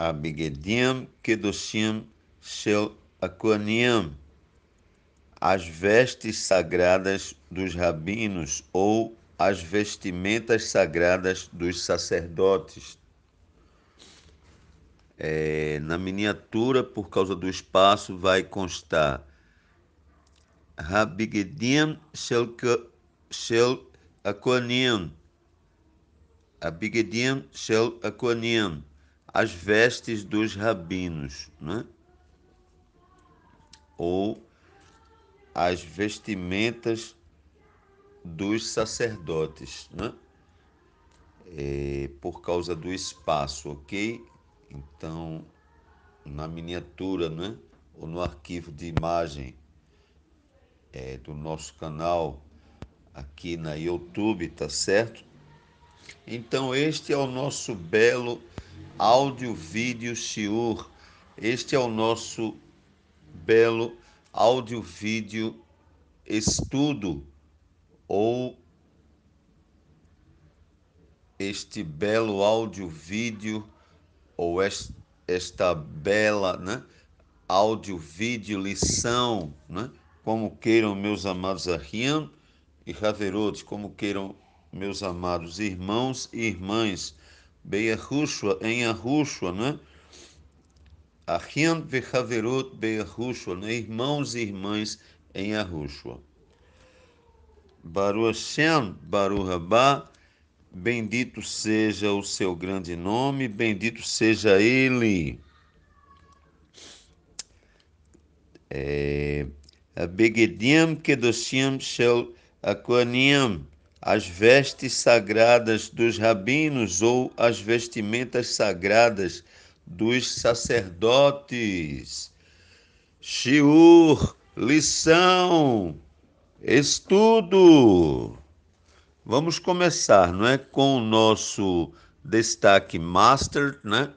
Abigedim Kedoshim Shel Akonim, as vestes sagradas dos rabinos ou as vestimentas sagradas dos sacerdotes. Na miniatura, por causa do espaço, vai constar Habigedim Shel Akonim, Abigedim Shel Akonim, as vestes dos rabinos, né? Ou as vestimentas dos sacerdotes, né? Por causa do espaço, ok? Então, na miniatura, né? Ou no arquivo de imagem do nosso canal aqui na YouTube, tá certo? Então, este é o nosso belo áudio-vídeo shiur. Este é o nosso belo áudio-vídeo estudo, ou este belo áudio-vídeo, ou esta bela, né, áudio-vídeo lição, né, como queiram meus amados Ahiam e Haverot, como queiram meus amados irmãos e irmãs, Be'Yahushua, em Yahushua, né? Ahiam ve Haverot Be'Yahushua, né? Irmãos e irmãs em Yahushua. Baruch Hashem, Baruch Rabá, bendito seja o seu grande nome, bendito seja ele. Begedim Kedoshim Shel Akoanim, as vestes sagradas dos rabinos ou as vestimentas sagradas dos sacerdotes. Shiur, lição, estudo. Vamos começar, não é, com o nosso destaque master, né?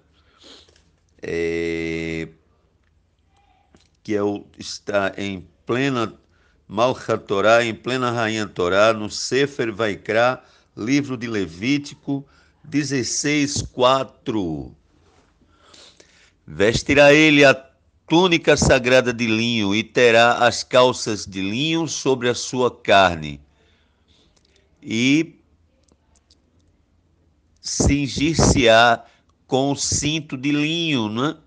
Está em plena Malchat Torá, em plena Rainha Torá, no Sefer Vaikra, livro de Levítico 16:4. Vestirá ele a túnica sagrada de linho e terá as calças de linho sobre a sua carne. E cingir-se-á com o cinto de linho, né?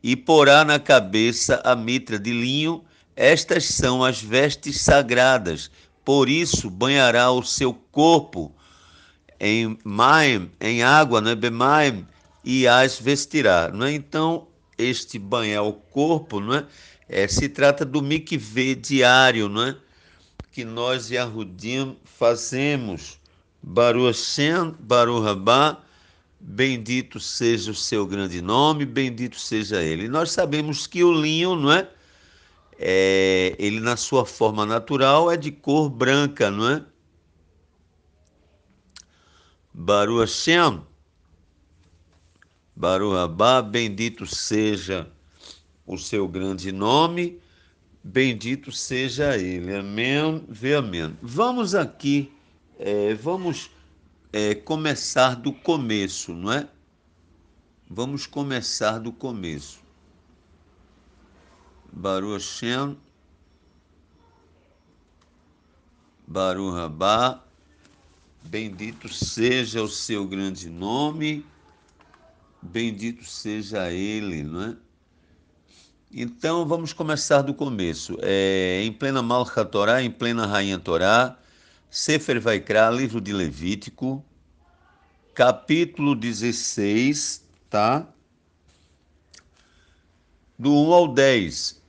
E porá na cabeça a mitra de linho. Estas são as vestes sagradas. Por isso banhará o seu corpo em maim, em água, né? Bemaim, e as vestirá, não é? Então, este banhar o corpo, não é? Se trata do mikvê diário, não é? Que nós Yahudim fazemos. Baruch Hashem, Baruch Rabá, bendito seja o seu grande nome, bendito seja ele. E nós sabemos que o linho, não é? Ele na sua forma natural é de cor branca, não é? Baruch Hashem, Baruch Rabá, bendito seja o seu grande nome, bendito seja ele. Amém, vê amém. Vamos aqui, vamos começar do começo, não é? Vamos começar do começo. Baruch Hashem, Baruch Rabá, bendito seja o seu grande nome, bendito seja ele, não é? Então vamos começar do começo. Em plena Malchat Torá, em plena Rainha Torá, Sefer Vaikra, livro de Levítico, capítulo 16, tá? Do 1 ao 10.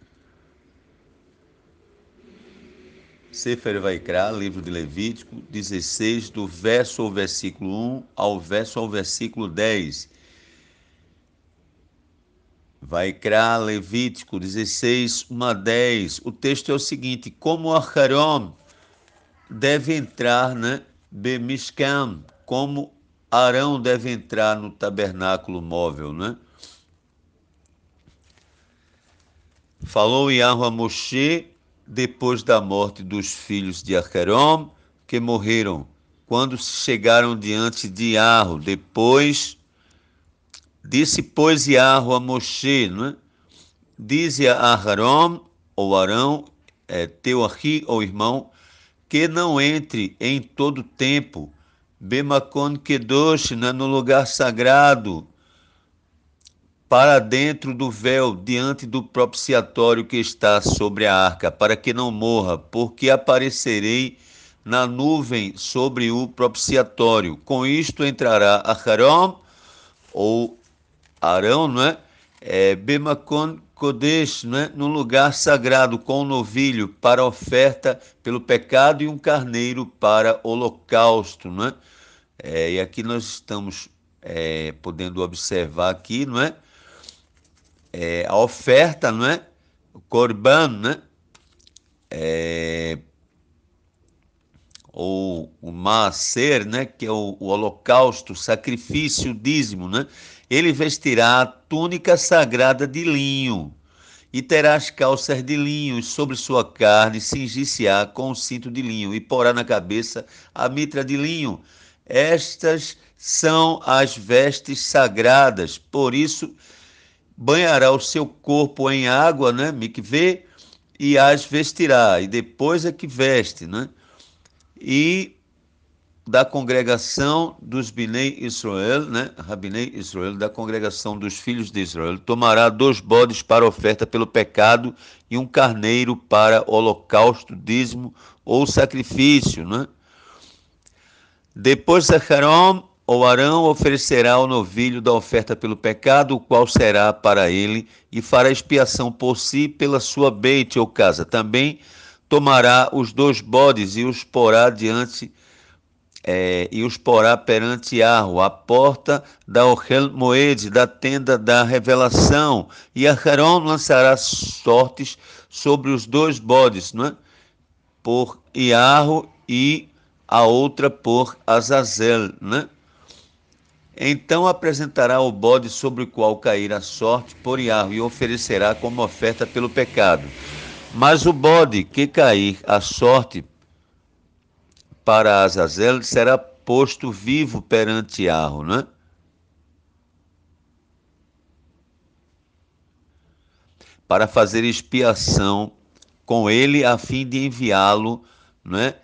Sefer Vaikra, livro de Levítico, 16, do verso ao versículo 1 ao versículo 10. Vaikra, Levítico 16, 1 a 10. O texto é o seguinte: como Aharon deve entrar, né? Bemishkan, como Arão deve entrar no tabernáculo móvel, né? Falou Yahweh a Moshe depois da morte dos filhos de Aharon, que morreram, quando chegaram diante de Yahweh, depois Disse, pois, Yahweh a Moshe, não é? Dize a Aharon, ou Arão, teu arri, ou irmão, que não entre em todo tempo, Bemakon Kedosh, né, no lugar sagrado, para dentro do véu, diante do propiciatório que está sobre a arca, para que não morra, porque aparecerei na nuvem sobre o propiciatório. Com isto entrará Aharon, ou Arão, não é? Bemakon Kodesh, não é? Num lugar sagrado, com um novilho para oferta pelo pecado e um carneiro para holocausto, não é? E aqui nós estamos podendo observar aqui, não é? A oferta, não é? O Corban, né? Ou o Maaser, né? Que é o holocausto, o sacrifício, o dízimo, né? Ele vestirá a túnica sagrada de linho e terá as calças de linho, e sobre sua carne cingir-se-á com o cinto de linho, e porá na cabeça a mitra de linho. Estas são as vestes sagradas, por isso banhará o seu corpo em água, né, mikvê, e as vestirá, e depois é que veste, né? E da congregação dos Binei Israel, né? Rabinei Israel, da congregação dos filhos de Israel, tomará 2 bodes para oferta pelo pecado e um carneiro para holocausto, dízimo ou sacrifício, né? Depois Zacharão ou Arão oferecerá o novilho da oferta pelo pecado, o qual será para ele, e fará expiação por si pela sua beite ou casa. Também tomará os 2 bodes e os porá perante Arro, a porta da Ohel Moed, da tenda da revelação, e Aharon lançará sortes sobre os 2 bodes, não é? Por Iarro e a outra por Azazel, né? Então apresentará o bode sobre o qual cair a sorte por Iarro e oferecerá como oferta pelo pecado. Mas o bode que cair a sorte para Azazel será posto vivo perante Iarro, né? Para fazer expiação com ele a fim de enviá-lo, né?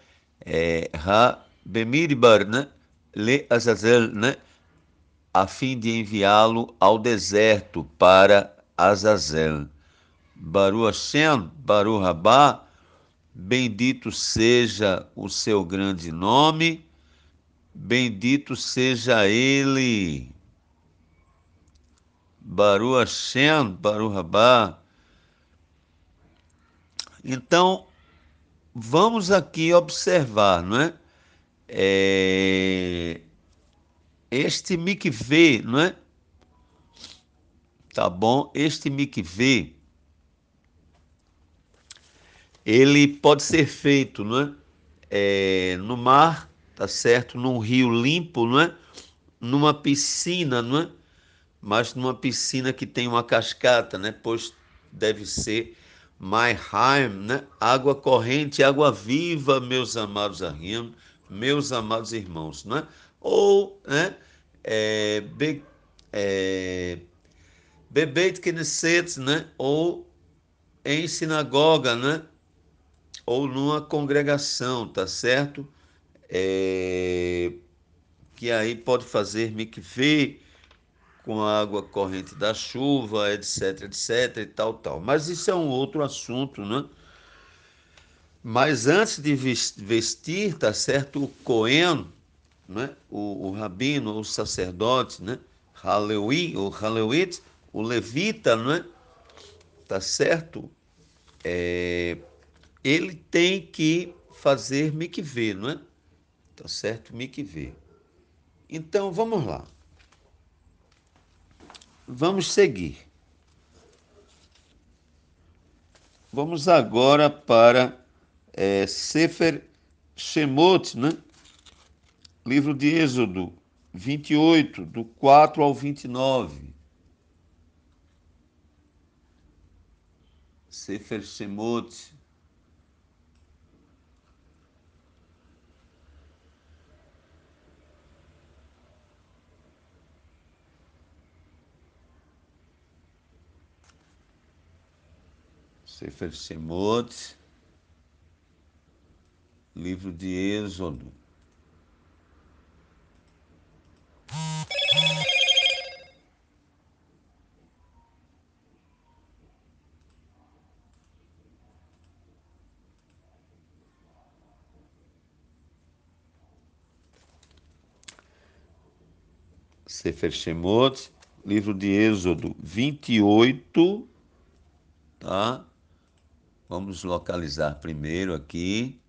Bemirbar, né? Le Azazel, né? A fim de enviá-lo ao deserto para Azazel. Baru Hashem, Baru Rabá, bendito seja o seu grande nome, bendito seja ele. Baru Hashem, Baru Rabá. Então, vamos aqui observar, não é? É, Este mikvê, não é? Tá bom? Este mikvê, ele pode ser feito, não é? No mar, tá certo? Num rio limpo, não é? Numa piscina, não é? Mas numa piscina que tem uma cascata, né? Pois deve ser Maiheim, né? Água corrente, água viva, meus amados arrianos, meus amados irmãos, não é? Ou, né? É, be, é, Bebeit Knesset, né? Ou em sinagoga, né? Ou numa congregação, tá certo? É, que aí pode fazer mikvê com a água corrente da chuva, etc, etc e tal, tal. Mas isso é um outro assunto, né? Mas antes de vestir, tá certo? O Cohen, né? O rabino, o sacerdote, né? Halewi, o Halewit, o levita, né? Tá certo? Ele tem que fazer mikvê, não é? Tá certo? Mikvê. Então, vamos lá. Vamos seguir. Vamos agora para Sefer Shemot, né? Livro de Êxodo 28, do 4 ao 29. Sefer Shemot. Sefer Shemot, livro de Êxodo. Sefer Shemot, livro de Êxodo 28, tá? Vamos localizar primeiro aqui.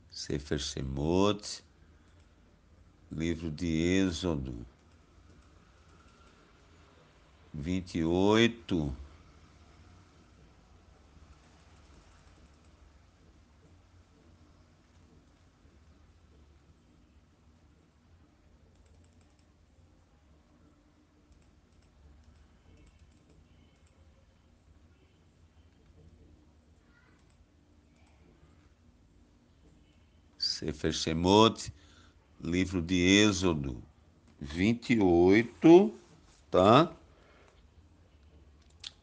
Sefer Shemot, livro de Êxodo 28. Sefer Shemot, livro de Êxodo 28, tá?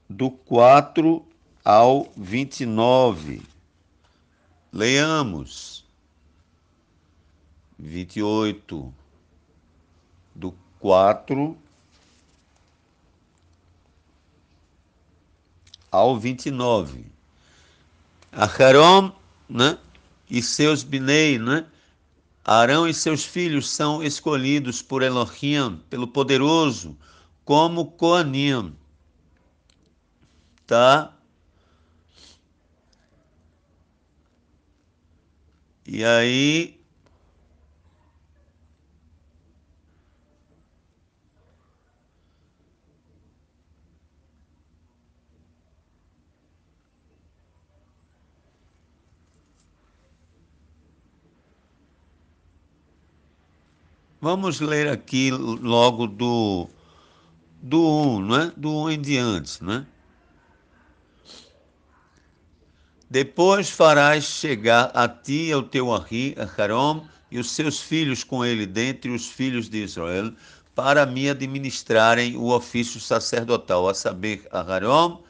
Do 4 ao 29. Leamos. 28, do 4 ao 29. Aharon, né? E seus Binei, né? Arão e seus filhos são escolhidos por Elohim, pelo Poderoso, como Coanim, tá? E aí, vamos ler aqui logo do 1, né? Do 1 em diante, né? Depois farás chegar a ti e ao teu Arri, Aharon, e os seus filhos com ele, dentre os filhos de Israel, para me administrarem o ofício sacerdotal, a saber, Aharon,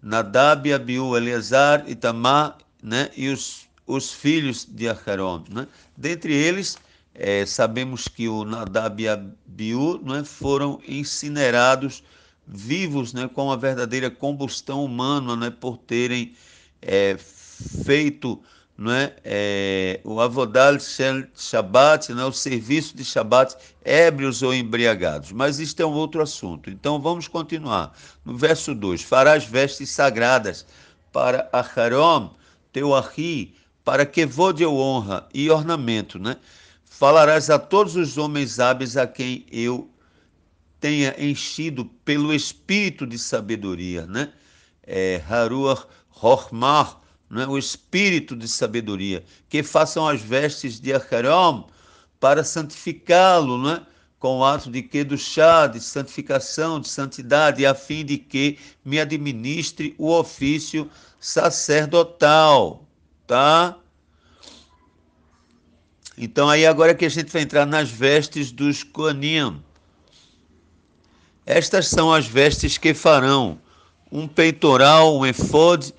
Nadab, Abiú, Eleazar, Itamar, né? E os filhos de Aharon, né? Dentre eles, sabemos que o Nadab e Abiú, né, foram incinerados vivos, né, com uma verdadeira combustão humana, né, por terem feito, né, o Avodal Shel Shabbat, né, o serviço de Shabbat, ébrios ou embriagados. Mas isto é um outro assunto. Então vamos continuar. No verso 2: farás vestes sagradas para Aharon, teu Arri, para que vou de honra e ornamento, né? Falarás a todos os homens hábeis a quem eu tenha enchido pelo espírito de sabedoria, né? Haruach Rochmah, né? O espírito de sabedoria, que façam as vestes de Aharon para santificá-lo, né? Com o ato de Kedushá, de santificação, de santidade, a fim de que me administre o ofício sacerdotal, tá? Então aí agora que a gente vai entrar nas vestes dos Kohanim. Estas são as vestes que farão: um peitoral, um efode,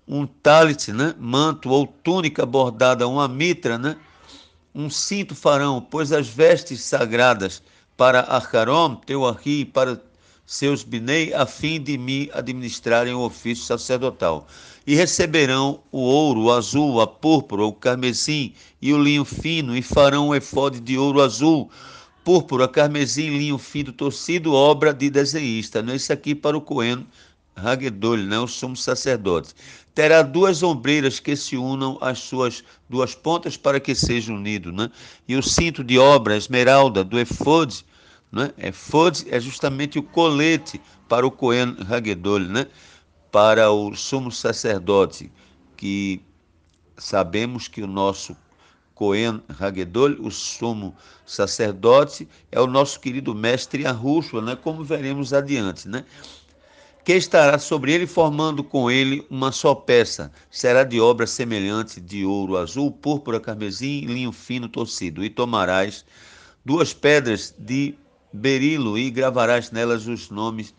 um talit, né? Manto ou túnica bordada, uma mitra, né? Um cinto farão, pois as vestes sagradas para Aharon, teu Arri, para seus Binei, a fim de me administrarem o ofício sacerdotal. E receberão o ouro, o azul, a púrpura, o carmesim e o linho fino, e farão um efode de ouro azul, púrpura, carmesim, linho fino torcido, obra de desenhista. Não é isso aqui para o Cohen Hagedol, né, o sumo sacerdote. Terá duas ombreiras que se unam às suas duas pontas para que seja unido, né? E o cinto de obra, esmeralda, do efode, né? Efode é justamente o colete para o Cohen Hagedol, né? Para o sumo sacerdote, que sabemos que o nosso Cohen Hagedol, o sumo sacerdote, é o nosso querido mestre Yahushua, né? Como veremos adiante, né? que estará sobre ele, formando com ele uma só peça. Será de obra semelhante de ouro azul, púrpura, carmesim, linho fino torcido. E tomarás 2 pedras de berilo e gravarás nelas os nomes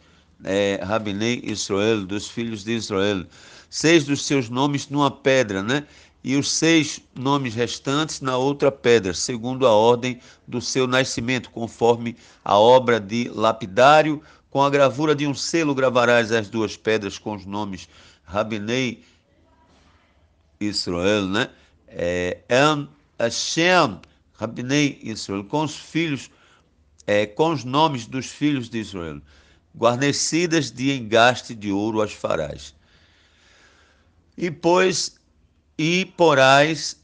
Rabinei Israel, dos filhos de Israel. 6 dos seus nomes numa pedra, né? E os 6 nomes restantes na outra pedra, segundo a ordem do seu nascimento, conforme a obra de lapidário. Com a gravura de um selo gravarás as 2 pedras com os nomes Rabinei Israel, né? An Hashem, Rabinei Israel, com os filhos, com os nomes dos filhos de Israel. Guarnecidas de engaste de ouro as farás. E porás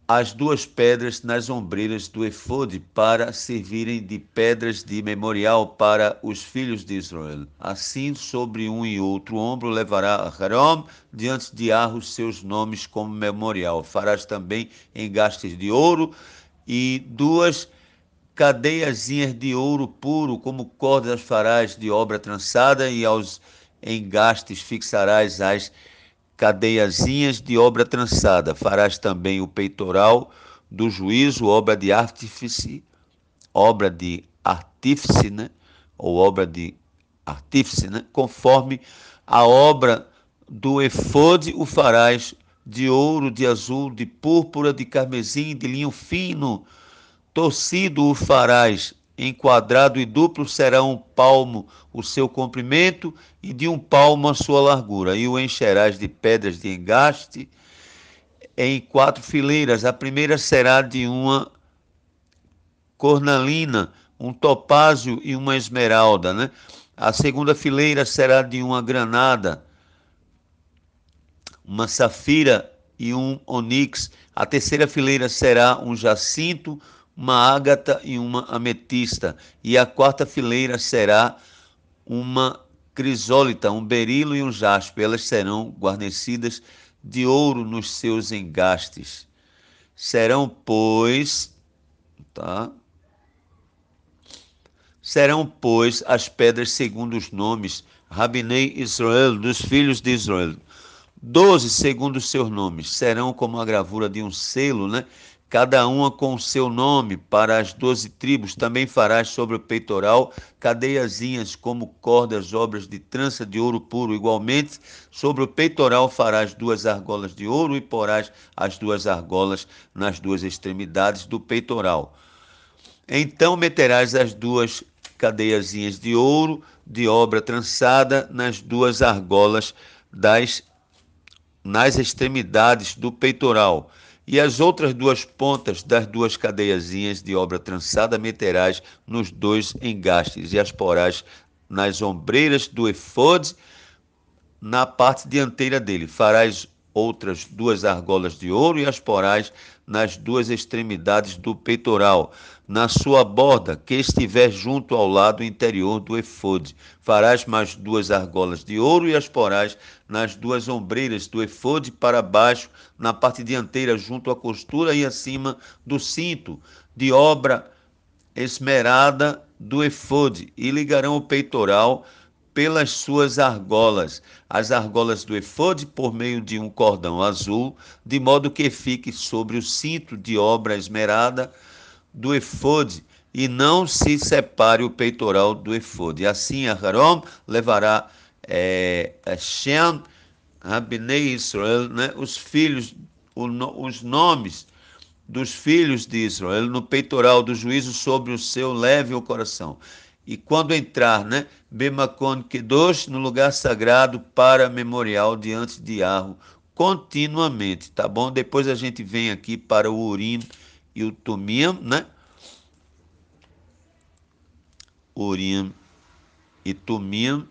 as 2 pedras nas ombreiras do efode para servirem de pedras de memorial para os filhos de Israel. Assim, sobre um e outro ombro levará Aharon diante de Arro os seus nomes como memorial. Farás também engastes de ouro e 2 cadeiazinhas de ouro puro, como cordas farás de obra trançada, e aos engastes fixarás as cadeiazinhas de obra trançada. Farás também o peitoral do juízo, obra de artífice, né? Ou obra de artífice, né? Conforme a obra do efode o farás de ouro, de azul, de púrpura, de carmesim, de linho fino. Torcido o farás, enquadrado e duplo será 1 palmo o seu comprimento e de 1 palmo a sua largura. E o encherás de pedras de engaste em 4 fileiras. A primeira será de uma cornalina, um topázio e uma esmeralda, né? A segunda fileira será de uma granada, uma safira e um onix. A terceira fileira será um jacinto, uma ágata e uma ametista. E a quarta fileira será uma crisólita, um berilo e um jaspe. Elas serão guarnecidas de ouro nos seus engastes. Serão, pois, as pedras segundo os nomes Rabinei Israel, dos filhos de Israel. 12 segundo os seus nomes. Serão como a gravura de um selo, né? Cada uma com o seu nome, para as 12 tribos. Também farás sobre o peitoral cadeiazinhas como cordas, obras de trança de ouro puro. Igualmente, sobre o peitoral farás 2 argolas de ouro e porás as 2 argolas nas 2 extremidades do peitoral. Então meterás as 2 cadeiazinhas de ouro de obra trançada nas 2 argolas nas extremidades do peitoral. E as outras 2 pontas das 2 cadeiazinhas de obra trançada meterás nos 2 engastes e as porás nas ombreiras do efode na parte dianteira dele. Farás outras 2 argolas de ouro e as porás nas 2 extremidades do peitoral, na sua borda que estiver junto ao lado interior do efode. Farás mais 2 argolas de ouro e as porás nas 2 ombreiras do efode para baixo, na parte dianteira, junto à costura e acima do cinto, de obra esmerada do efode, e ligarão o peitoral pelas suas argolas, as argolas do efode por meio de um cordão azul, de modo que fique sobre o cinto de obra esmerada do efode, e não se separe o peitoral do efode. Assim, Aharon levará Shem, Rabinei Israel, né, os nomes dos filhos de Israel no peitoral do juízo sobre o seu leve o coração. E quando entrar, né, Bemakon Kedosh, no lugar sagrado para memorial diante de Arro, continuamente, tá bom? Depois a gente vem aqui para o Urim e o Tumim, né? Urim e Tumim.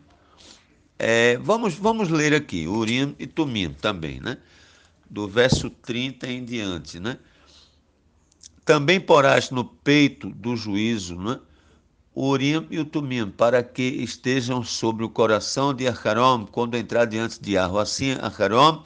Vamos ler aqui, Urim e Tumim também, né? Do verso 30 em diante, né? Também porás no peito do juízo, né, o Urim e o Tumim, para que estejam sobre o coração de Aharon quando entrar diante de Arro. Assim, Aharon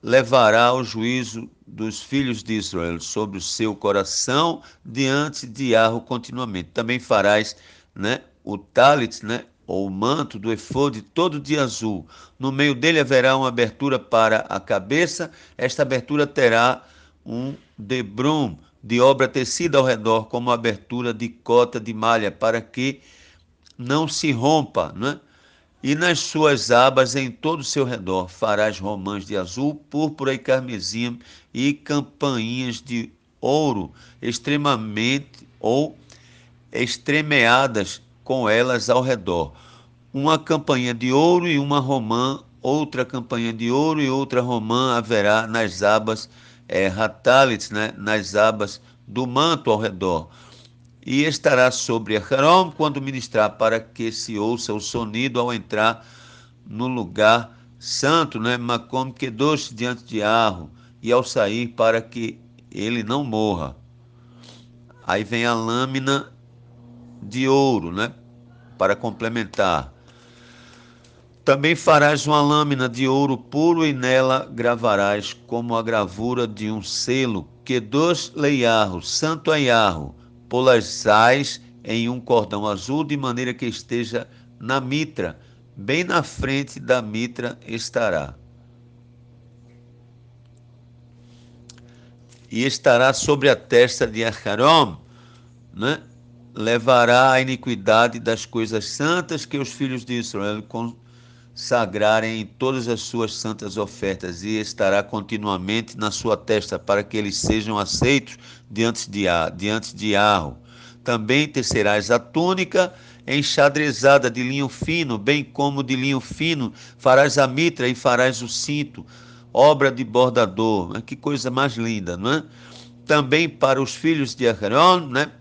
levará o juízo dos filhos de Israel sobre o seu coração diante de Arro continuamente. Também farás, né, o talit, né, ou o manto do efode todo de azul. No meio dele haverá uma abertura para a cabeça. Esta abertura terá um debrum de obra tecida ao redor, como abertura de cota de malha, para que não se rompa, né? E nas suas abas em todo o seu redor farás romãs de azul, púrpura e carmesim e campainhas de ouro extremamente ou estremeadas com elas ao redor. Uma campainha de ouro e uma romã, outra campainha de ouro e outra romã haverá nas abas ratalis, né, nas abas do manto ao redor. E estará sobre Aharon quando ministrar, para que se ouça o sonido ao entrar no lugar santo, né, Makom Kedosh, diante de Arro, e ao sair, para que ele não morra. Aí vem a lâmina de ouro, né, para complementar. Também farás uma lâmina de ouro puro e nela gravarás como a gravura de um selo, Kedosh Leiarro, santo a Iarro, pô-las em um cordão azul, de maneira que esteja na mitra, bem na frente da mitra estará. E estará sobre a testa de Aharon, né? Levará a iniquidade das coisas santas que os filhos de Israel consagrarem em todas as suas santas ofertas, e estará continuamente na sua testa, para que eles sejam aceitos diante de Arro. Também tecerás a túnica enxadrezada de linho fino, bem como de linho fino farás a mitra e farás o cinto, obra de bordador. Que coisa mais linda, não é? Também para os filhos de Aharon, né?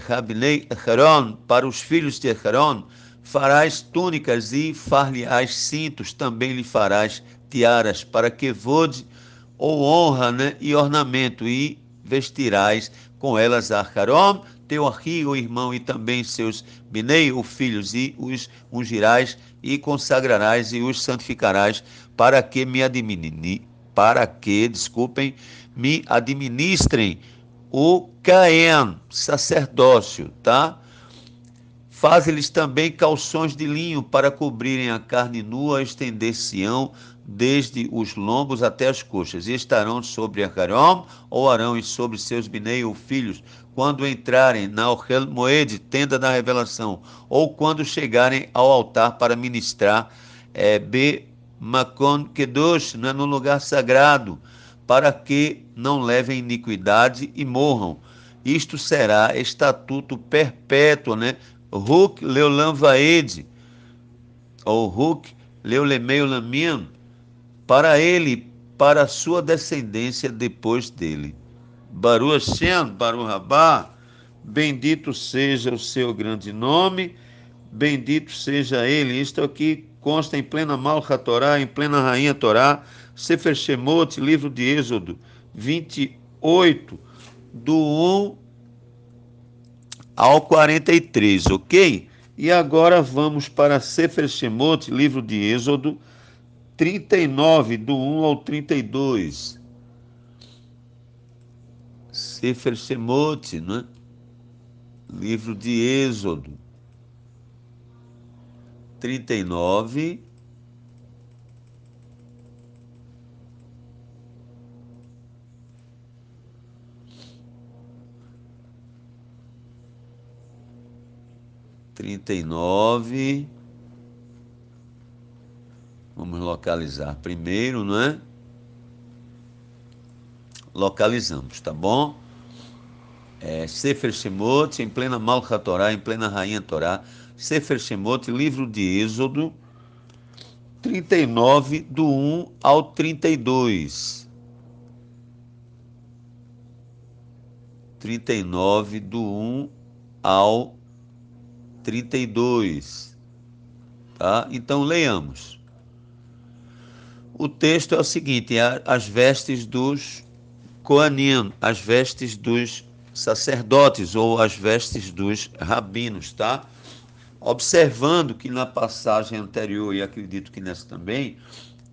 Rabnei Aharon, para os filhos de Aharon, farás túnicas e far-lhe-ás cintos, também lhe farás tiaras, para que vode ou honra, né, e ornamento, e vestirás com elas a Aharon, teu arri, o irmão, e também seus binei, os filhos, e os ungirás e consagrarás e os santificarás, para que me administrem o Caen, sacerdócio, tá? Faz-lhes também calções de linho para cobrirem a carne nua, estender-se-ão desde os lombos até as coxas, e estarão sobre Aharon ou Arão e sobre seus binei ou filhos, quando entrarem na Ohel Moed, tenda da revelação, ou quando chegarem ao altar para ministrar Be Makon Kedosh, no lugar sagrado, para que não levem iniquidade e morram. Isto será estatuto perpétuo, né? Huk Leolam Vaed, ou Huk Leolemeu Lamim, para ele, para a sua descendência depois dele. Baru Hashem, Baru Rabá, bendito seja o seu grande nome, bendito seja ele. Isto aqui consta em plena Malcha Torá, em plena Rainha Torá, Sefer Shemot, livro de Êxodo 28, do 1 ao 43, ok? E agora vamos para Sefer Shemot, livro de Êxodo 39, do 1 ao 32. Sefer Shemot, né? Livro de Êxodo 39, vamos localizar primeiro, não é? Localizamos, tá bom? Sefer Shemot, em plena Malcha Torá, em plena Rainha Torá, Sefer Shemot, livro de Êxodo 39, do 1 ao 32. 39, do 1 ao 32. Tá? Então, leiamos. O texto é o seguinte: as vestes dos Koanim, as vestes dos sacerdotes, ou as vestes dos rabinos, tá? Observando que na passagem anterior, e acredito que nessa também,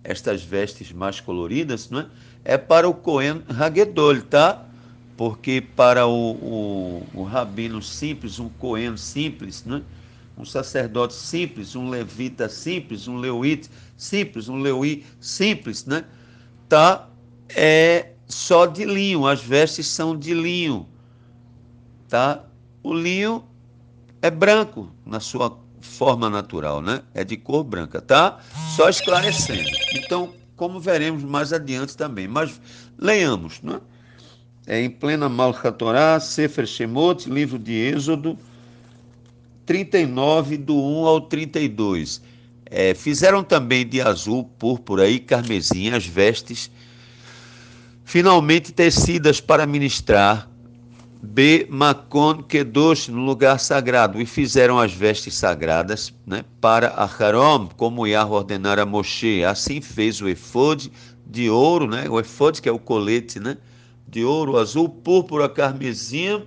estas vestes mais coloridas, não é? É para o Cohen Hagedol, tá? Porque para o rabino simples, um Cohen simples, né? um sacerdote simples, um levita simples, um leuíte simples, um leuí simples, né? Tá só de linho, as vestes são de linho, tá? O linho é branco na sua forma natural, né? É de cor branca, tá? Só esclarecendo. Então, como veremos mais adiante também. Mas leiamos, né? Em plena Malchat Torá, Sefer Shemot, livro de Êxodo, 39, do 1 ao 32. Fizeram também de azul, púrpura e carmesim as vestes, finalmente tecidas para ministrar, Makon Kedosh, no lugar sagrado, e fizeram as vestes sagradas, né, para Aharon, como Yahweh ordenara a Moshe. Assim fez o efode de ouro, né, o efode que é o colete, né, de ouro, azul, púrpura, carmesim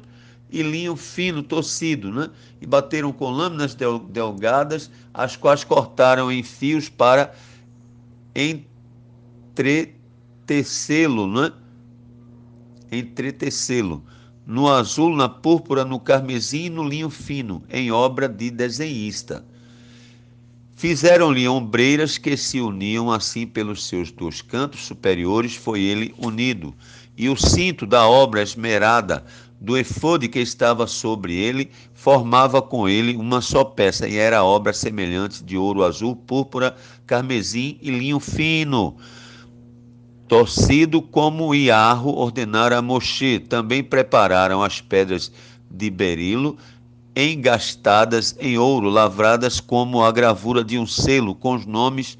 e linho fino, tocido, né, e bateram com lâminas delgadas, as quais cortaram em fios para entretecê-lo, né, entretecê-lo, no azul, na púrpura, no carmesim e no linho fino, em obra de desenhista. Fizeram-lhe ombreiras que se uniam assim pelos seus dois cantos superiores, foi ele unido. E o cinto da obra esmerada do efode que estava sobre ele, formava com ele uma só peça, e era obra semelhante de ouro azul, púrpura, carmesim e linho fino, torcido como Iarro ordenara a Moshe. Também prepararam as pedras de berilo, engastadas em ouro, lavradas como a gravura de um selo, com os nomes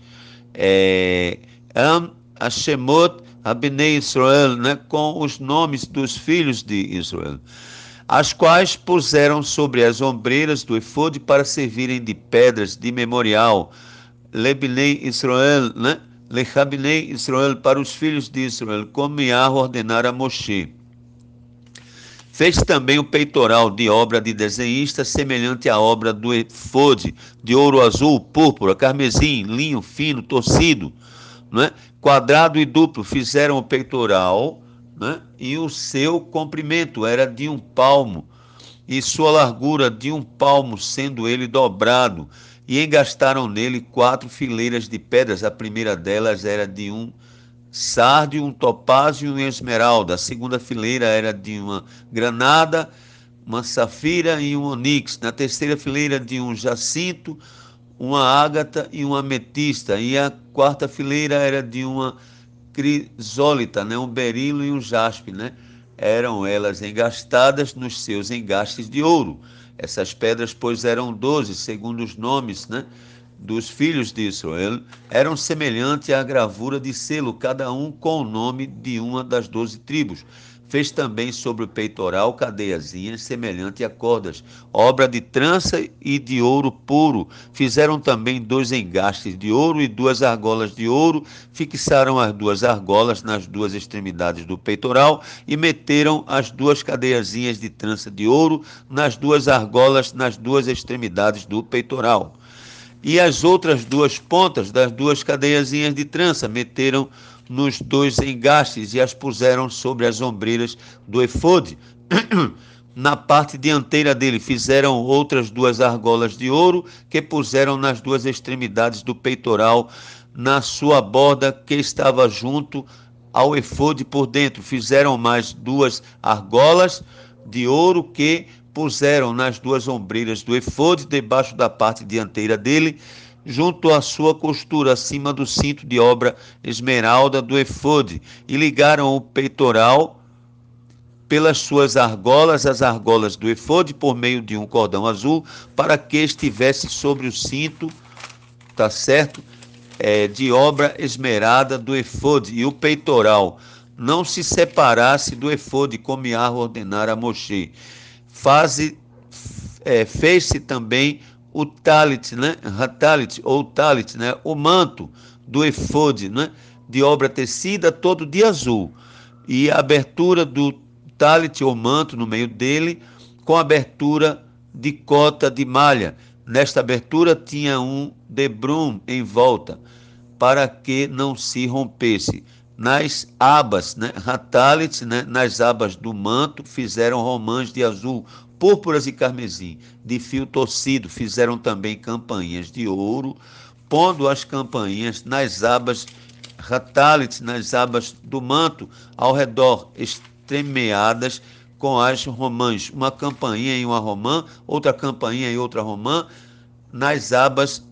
Hashemot Abnei Israel, né, com os nomes dos filhos de Israel, as quais puseram sobre as ombreiras do efode para servirem de pedras de memorial, Lebnei Israel, né? Lechabnei Israel, para os filhos de Israel, como Yahweh ordenara a Moshe. Fez também o peitoral de obra de desenhista, semelhante à obra do efode, de ouro azul, púrpura, carmesim, linho fino, torcido, né? Quadrado e duplo. Fizeram o peitoral, né? E o seu comprimento era de 1 palmo, e sua largura de 1 palmo, sendo ele dobrado. E engastaram nele 4 fileiras de pedras. A primeira delas era de um sárdio, um topázio e um esmeralda. A segunda fileira era de uma granada, uma safira e um onix. Na terceira fileira, de um jacinto, uma ágata e uma ametista. E a quarta fileira era de uma crisólita, né? Um berilo e um jaspe, né? Eram elas engastadas nos seus engastes de ouro. Essas pedras, pois, eram 12, segundo os nomes, né, dos filhos de Israel, eram semelhantes à gravura de selo, cada um com o nome de uma das 12 tribos. Fez também sobre o peitoral cadeiazinhas semelhante a cordas, obra de trança e de ouro puro. Fizeram também 2 engastes de ouro e 2 argolas de ouro. Fixaram as 2 argolas nas 2 extremidades do peitoral e meteram as 2 cadeiazinhas de trança de ouro nas 2 argolas nas 2 extremidades do peitoral. E as outras 2 pontas das 2 cadeiazinhas de trança meteram nos 2 engastes e as puseram sobre as ombreiras do efode. Na parte dianteira dele fizeram outras 2 argolas de ouro que puseram nas 2 extremidades do peitoral, na sua borda que estava junto ao efode por dentro. Fizeram mais 2 argolas de ouro que puseram nas 2 ombreiras do efode, debaixo da parte dianteira dele, junto à sua costura, acima do cinto de obra esmeralda do efode, e ligaram o peitoral pelas suas argolas, as argolas do efode, por meio de um cordão azul, para que estivesse sobre o cinto, tá certo? De obra esmerada do efode, e o peitoral não se separasse do efode, como Yahweh ordenara a Moshe. Fez-se também o talit, né? Talit, ou talit, né? O manto do efode, né? De obra tecida, todo de azul. E a abertura do talit, ou manto, no meio dele, com abertura de cota de malha. Nesta abertura tinha um debrum em volta, para que não se rompesse. nas abas, né? Hatalit, né? Nas abas do manto, fizeram romãs de azul, púrpuras e carmesim. De fio torcido, fizeram também campainhas de ouro, pondo as campainhas nas abas Hatalit, nas abas do manto, ao redor, estremeadas com as romãs. Uma campainha em uma romã, outra campainha em outra romã, nas abas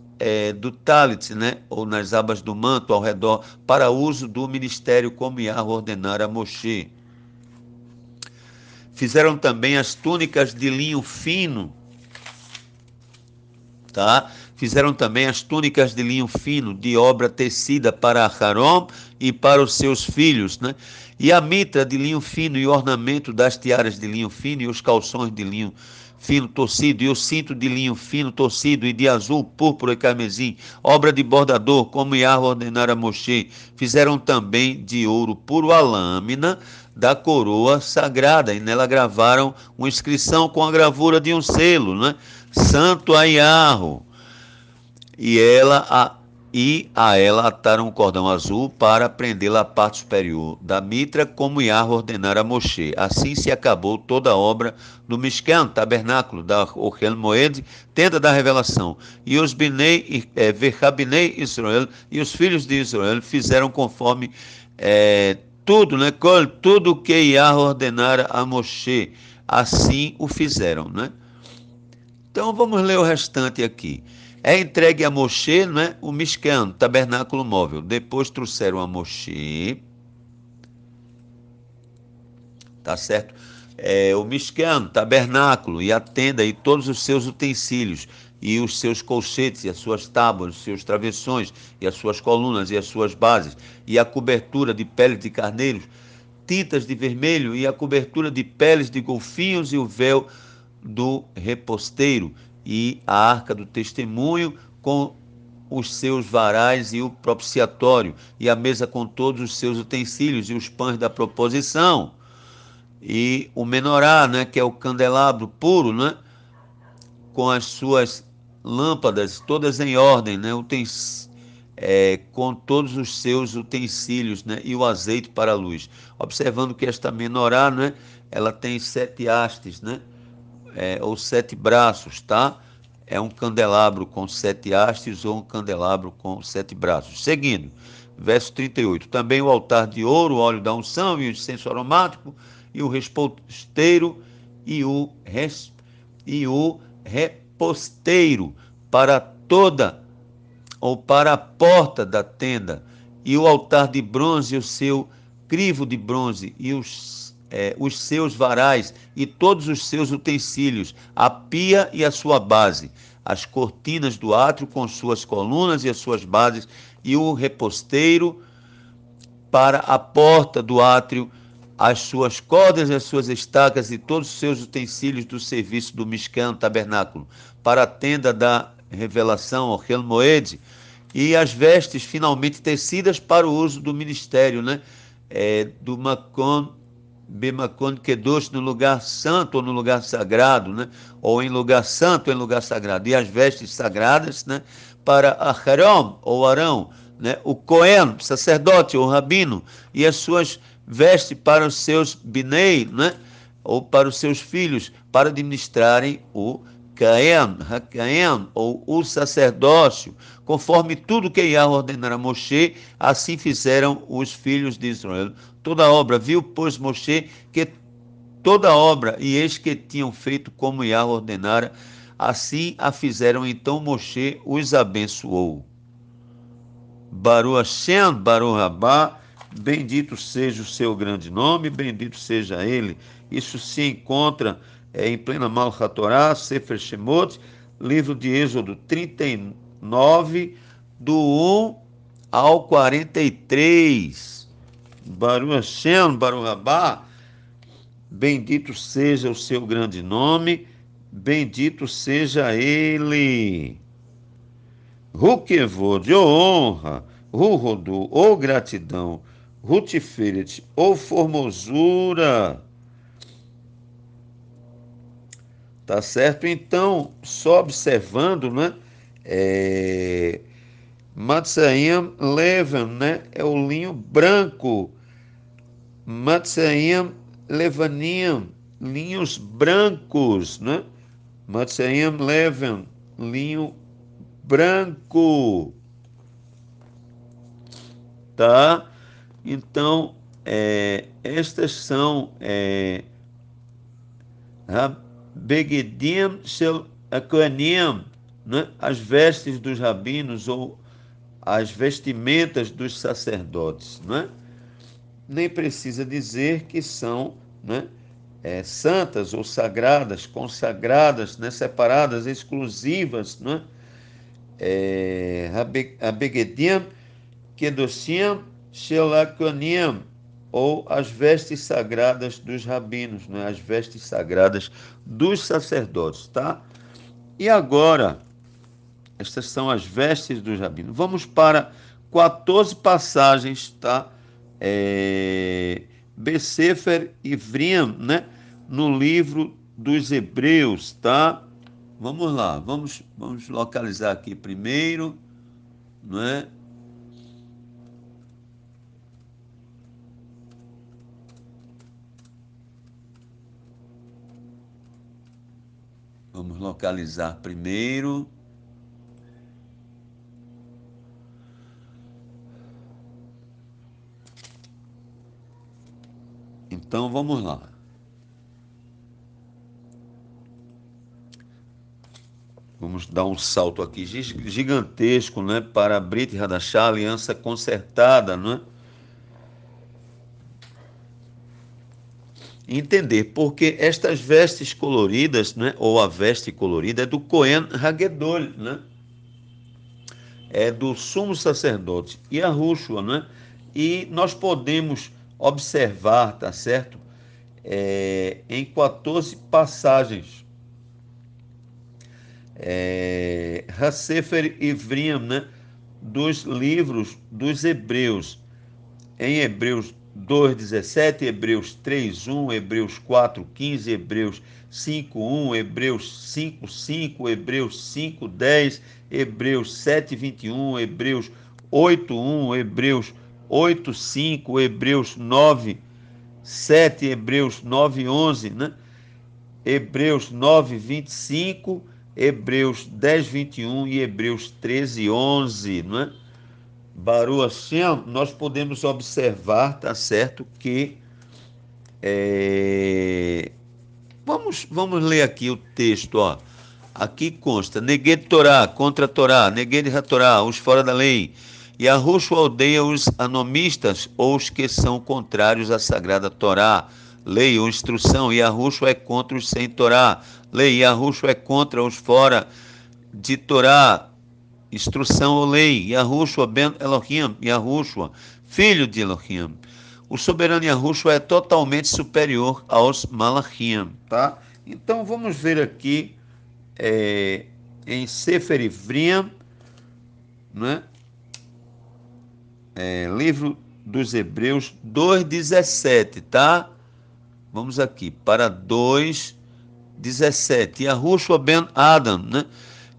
do talit, né, ou nas abas do manto ao redor, para uso do ministério, como Yahweh ordenara a Moshe. Fizeram também as túnicas de linho fino, tá? Fizeram também as túnicas de linho fino, de obra tecida para Aharon e para os seus filhos, né? E a mitra de linho fino e o ornamento das tiaras de linho fino e os calções de linho fino torcido e o cinto de linho fino torcido e de azul, púrpura e carmesim, obra de bordador, como Yahweh ordenara a Moshe. Fizeram também de ouro puro a lâmina da coroa sagrada e nela gravaram uma inscrição com a gravura de um selo, né? Santo a Yahweh. E a ela ataram um cordão azul para prendê-la à parte superior da mitra, como Yahweh ordenara a Moshe. Assim se acabou toda a obra do Mishkan, tabernáculo, da Ohel Moed, tenda da revelação. E os Verhabinei Israel e os filhos de Israel fizeram conforme tudo, né? Tudo que Yahweh ordenara a Moshe. Assim o fizeram, né? Então vamos ler o restante aqui. É entregue a Moshe, né, o Mishkan, tabernáculo móvel. Depois trouxeram a Moshe, tá certo? O Mishkan, tabernáculo, e a tenda e todos os seus utensílios, e os seus colchetes, e as suas tábuas, os seus travessões, e as suas colunas, e as suas bases, e a cobertura de peles de carneiros, tintas de vermelho, e a cobertura de peles de golfinhos, e o véu do reposteiro, e a arca do testemunho com os seus varais e o propiciatório, e a mesa com todos os seus utensílios e os pães da proposição, e o menorá, né, que é o candelabro puro, né, com as suas lâmpadas todas em ordem, né, com todos os seus utensílios, né, e o azeite para a luz. Observando que esta menorá, né, ela tem 7 hastes, né, ou 7 braços, tá? É um candelabro com 7 hastes ou um candelabro com 7 braços. Seguindo, verso 38. Também o altar de ouro, o óleo da unção e o incenso aromático, e o reposteiro e o reposteiro para toda ou para a porta da tenda, e o altar de bronze, e o seu crivo de bronze, e os seus varais, e todos os seus utensílios, a pia e a sua base, as cortinas do átrio com suas colunas e as suas bases, e o reposteiro para a porta do átrio, as suas cordas e as suas estacas e todos os seus utensílios do serviço do Mishkan, tabernáculo, para a tenda da revelação, Ohel Moed, e as vestes finalmente tecidas para o uso do ministério, né? Do Makon, Bemakon Kedosh, no lugar santo ou no lugar sagrado, né? Ou em lugar santo ou em lugar sagrado. E as vestes sagradas, né? Para Aharon ou Arão, né? O Cohen, sacerdote ou rabino, e as suas vestes para os seus binei, né? Ou para os seus filhos, para administrarem o Hacaen, ou o sacerdócio, conforme tudo que Yahweh ordenara a Moshe, assim fizeram os filhos de Israel. Toda obra, viu, pois, Moshe, que toda obra, e eis que tinham feito como Yahweh ordenara, assim a fizeram, então Moshe os abençoou. Baruch Hashem, Baruch Rabá, bendito seja o seu grande nome, bendito seja ele. Isso se encontra em plena Malcha Torá, Sefer Shemot, livro de Êxodo 39, do 1 ao 43. Baruch Hashem, Baruch Rabá, bendito seja o seu grande nome, bendito seja ele. Rukevod, ou honra, Ruhodu, ou gratidão, Rutiferet, ou formosura. Tá certo? Então, só observando, né? Matzaim Levan, né? É o linho branco. Matzaim Levanim, linhos brancos, né? Matzaim Levan, linho branco, tá? Então, estas são Begedim Shel Kohanim, né? As vestes dos rabinos ou as vestimentas dos sacerdotes, né? Nem precisa dizer que são, né, santas ou sagradas, consagradas, né, separadas, exclusivas, né? Abegedim Kedoshim Shelakonim, ou as vestes sagradas dos rabinos, né? As vestes sagradas dos sacerdotes, tá? E agora, estas são as vestes dos rabinos. Vamos para 14 passagens, tá? Besefer Ivrim, né? No livro dos Hebreus, tá? Vamos lá, vamos localizar aqui primeiro, não é? Vamos localizar primeiro. Então vamos lá. Vamos dar um salto aqui gigantesco, né, para a Brit Hadashah, aliança concertada, né? Entender porque estas vestes coloridas, né, ou a veste colorida é do Cohen Hagedol, né? É do sumo sacerdote e a Rúshua, né? E nós podemos observar, tá certo? Em 14 passagens, Hasefer Ivrim, né? Dos livros dos Hebreus, em Hebreus 2:17, Hebreus 3:1, Hebreus 4:15, Hebreus 5:1, Hebreus 5:5, Hebreus 5:10, Hebreus 7:21, Hebreus 8:1, Hebreus 8:5, Hebreus 9:7, Hebreus 9:11, né? Hebreus 9:25, Hebreus 10:21 e Hebreus 13:11, não é? Baru Hashem, nós podemos observar, tá certo, que vamos ler aqui o texto, ó. Aqui consta, neguei de Torá, contra a Torá, neguei de Torá, os fora da lei. E a Ruxo aldeia os anomistas, ou os que são contrários à sagrada Torá, lei ou instrução. E a Ruxo é contra os sem Torá, lei. E a Ruxo é contra os fora de Torá, instrução ou lei. Yahushua ben Elohim, Yahushua, filho de Elohim. O soberano Yahushua é totalmente superior aos Malachim, tá? Então vamos ver aqui em Sefer Ivrim, né? Livro dos Hebreus 2:17, tá? Vamos aqui para 2:17. Yahushua ben Adam, né?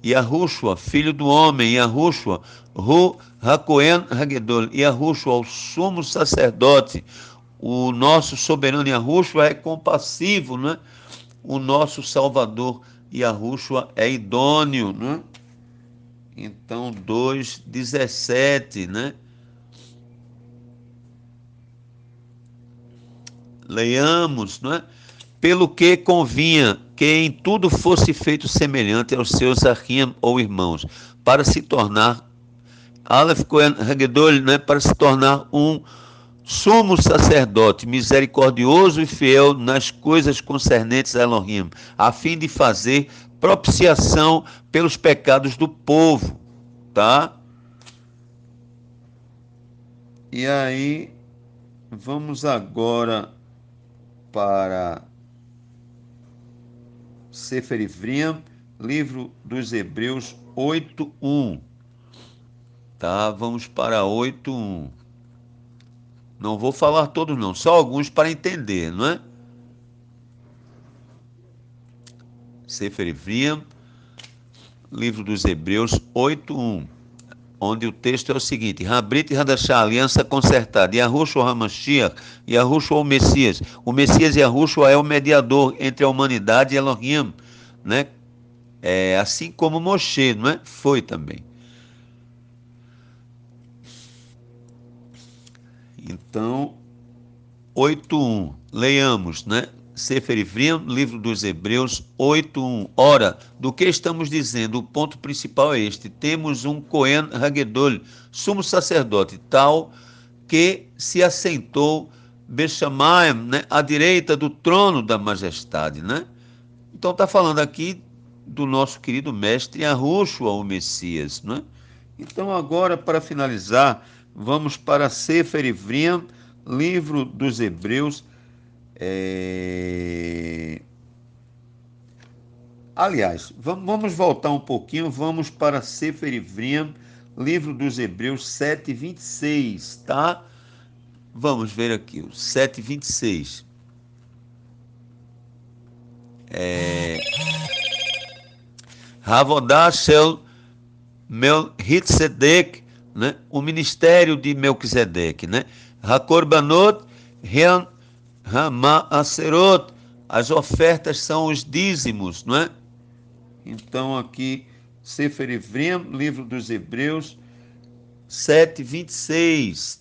Yahushua, filho do homem, Yahushua, Hu Hakohen Hagedol, Yahushua, o sumo sacerdote, o nosso soberano Yahushua é compassivo, né? O nosso Salvador Yahushua é idôneo, né? Então, 2:17, né? Leiamos, não é? Pelo que convinha que em tudo fosse feito semelhante aos seus achim ou irmãos, para se tornar Aleph Cohen Hagedol, né, para se tornar um sumo sacerdote misericordioso e fiel nas coisas concernentes a Elohim, a fim de fazer propiciação pelos pecados do povo, tá? E aí, vamos agora para Sefer Ivrim, livro dos Hebreus 8:1. Tá, vamos para 8:1. Não vou falar todos não, só alguns para entender, não é? Sefer Ivrim, livro dos Hebreus 8:1, onde o texto é o seguinte: Habrit e Hadashah, aliança concertada, Yahushua HaMashiach, Yahushua o Messias. O Messias Yahushua é o mediador entre a humanidade e Elohim, né? Assim como Moshe, não é? Foi também. Então, 8:1, leiamos, né? Sefer Ivrim, livro dos Hebreus, 8:1. Ora, do que estamos dizendo? O ponto principal é este: temos um Cohen Hagedol, sumo sacerdote, tal que se assentou Beshamayim, né? À direita do trono da majestade, né? Então está falando aqui do nosso querido mestre Yahushua, o Messias, né? Então agora, para finalizar, vamos para Sefer Ivrim, livro dos Hebreus. Aliás, vamos voltar um pouquinho, vamos para Sefer Ivrim, livro dos Hebreus 7:26, tá? Vamos ver aqui, o 7:26. Havodah Shel Melchizedek, né? O ministério de Melquisedeque, né? Hakorbanot Ren Hamaaserot, as ofertas são os dízimos, não é? Então aqui, Sefer Ivrim, livro dos Hebreus, 7:26,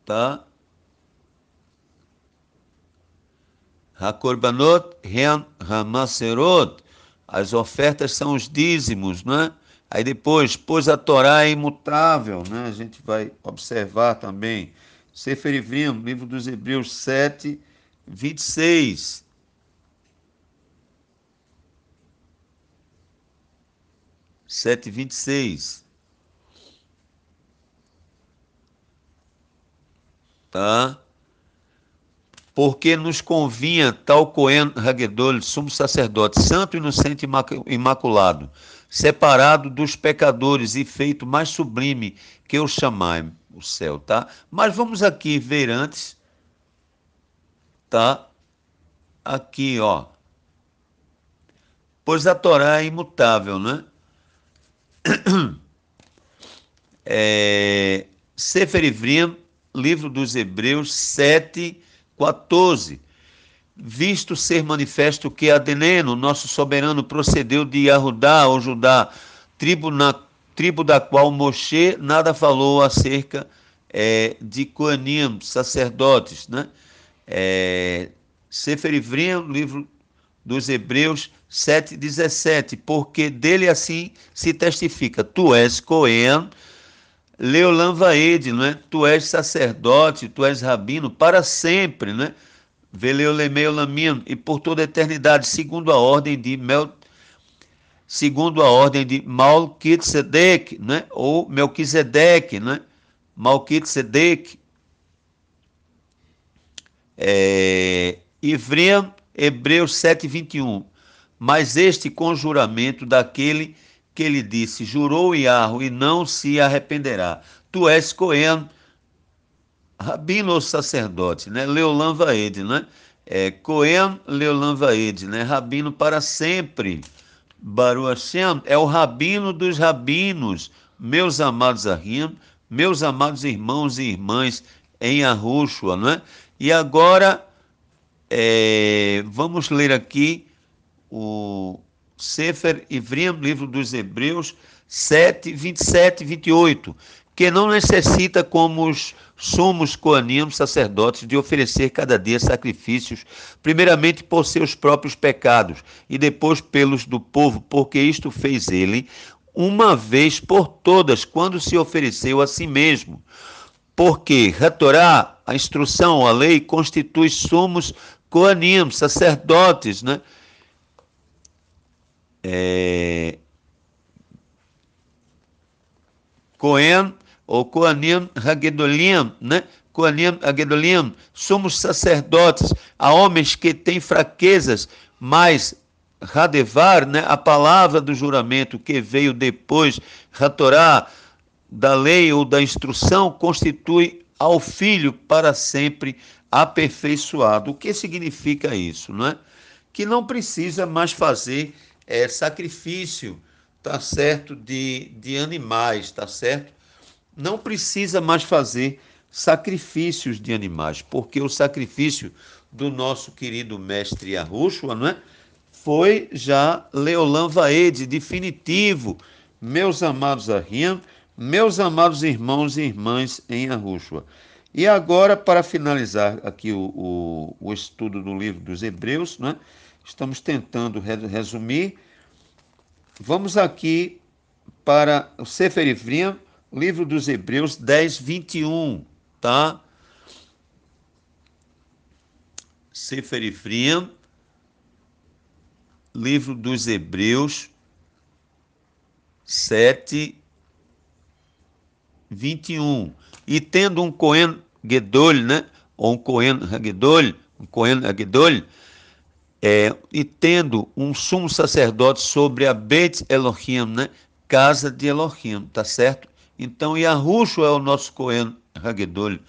tá? Hakorbanot Ren Hamaserot, as ofertas são os dízimos, né? Aí depois, pois a Torá é imutável, né? A gente vai observar também. Sefer Ivrim, livro dos Hebreus 7:26. Sete, 26. Tá? Porque nos convinha tal Cohen Hagedol, sumo sacerdote, santo, inocente e imaculado, separado dos pecadores e feito mais sublime que o Shamaim, o céu, tá? Mas vamos aqui ver antes, tá? Aqui, ó. Pois a Torá é imutável, né? Sefer Ivrim, livro dos Hebreus 7:14. Visto ser manifesto que Adeneno, nosso soberano, procedeu de Yahudá ou Judá, tribo da qual Moshe nada falou acerca de Coanim, sacerdotes, né? Sefer Ivrim, livro dos Hebreus 7:17, porque dele assim se testifica: tu és Cohen, Leolam Vaed, não é? Tu és sacerdote, tu és rabino para sempre, né? Veleulemeu Lamim, e por toda a eternidade, segundo a ordem de Malquitzedek, né? Ou Melquisedeque, né? Malquitzedek, Ivrim, Hebreus 7:21. Mas este conjuramento daquele que lhe disse, jurou Yahweh e não se arrependerá. Tu és Cohen, rabino ou sacerdote, né? Leolam Vaed, né? Cohen Leolam Vaed, né? Rabino para sempre. Baruch Hashem é o rabino dos rabinos, meus amados ahim, meus amados irmãos e irmãs em Yahushua, não é? E agora vamos ler aqui o Sefer Ivrim, livro dos Hebreus 7:27 e 28, que não necessita, como os sumos coanim, sacerdotes, de oferecer cada dia sacrifícios, primeiramente por seus próprios pecados e depois pelos do povo, porque isto fez ele uma vez por todas, quando se ofereceu a si mesmo. Porque a Torá, a instrução, a lei, constitui sumos coanim, sacerdotes, né? Cohen ou Coanim Hagedolim, né? Coanim Hagedolim, somos sacerdotes, a homens que têm fraquezas, mas Hadevar, né? A palavra do juramento que veio depois, Hatorá, da lei ou da instrução, constitui ao filho para sempre aperfeiçoado. O que significa isso, não é? Que não precisa mais fazer sacrifício, tá certo, de animais, tá certo? não precisa mais fazer sacrifícios de animais, porque o sacrifício do nosso querido mestre Yahushua, não é? Foi já Leolam Vaed, definitivo. Meus amados Ahim, meus amados irmãos e irmãs em Yahushua. E agora, para finalizar aqui o estudo do livro dos Hebreus, né? Estamos tentando resumir. Vamos aqui para o Sefer Ivrim, livro dos Hebreus 10, 21, tá? Sefer Ivrim, livro dos Hebreus 7, 21. E tendo um Cohen Gedol, né? Ou um Cohen Hagedol, e tendo um sumo sacerdote sobre a Beit Elohim, né? Casa de Elohim, tá certo? Então, Yahushua é o nosso Cohen Hagedol.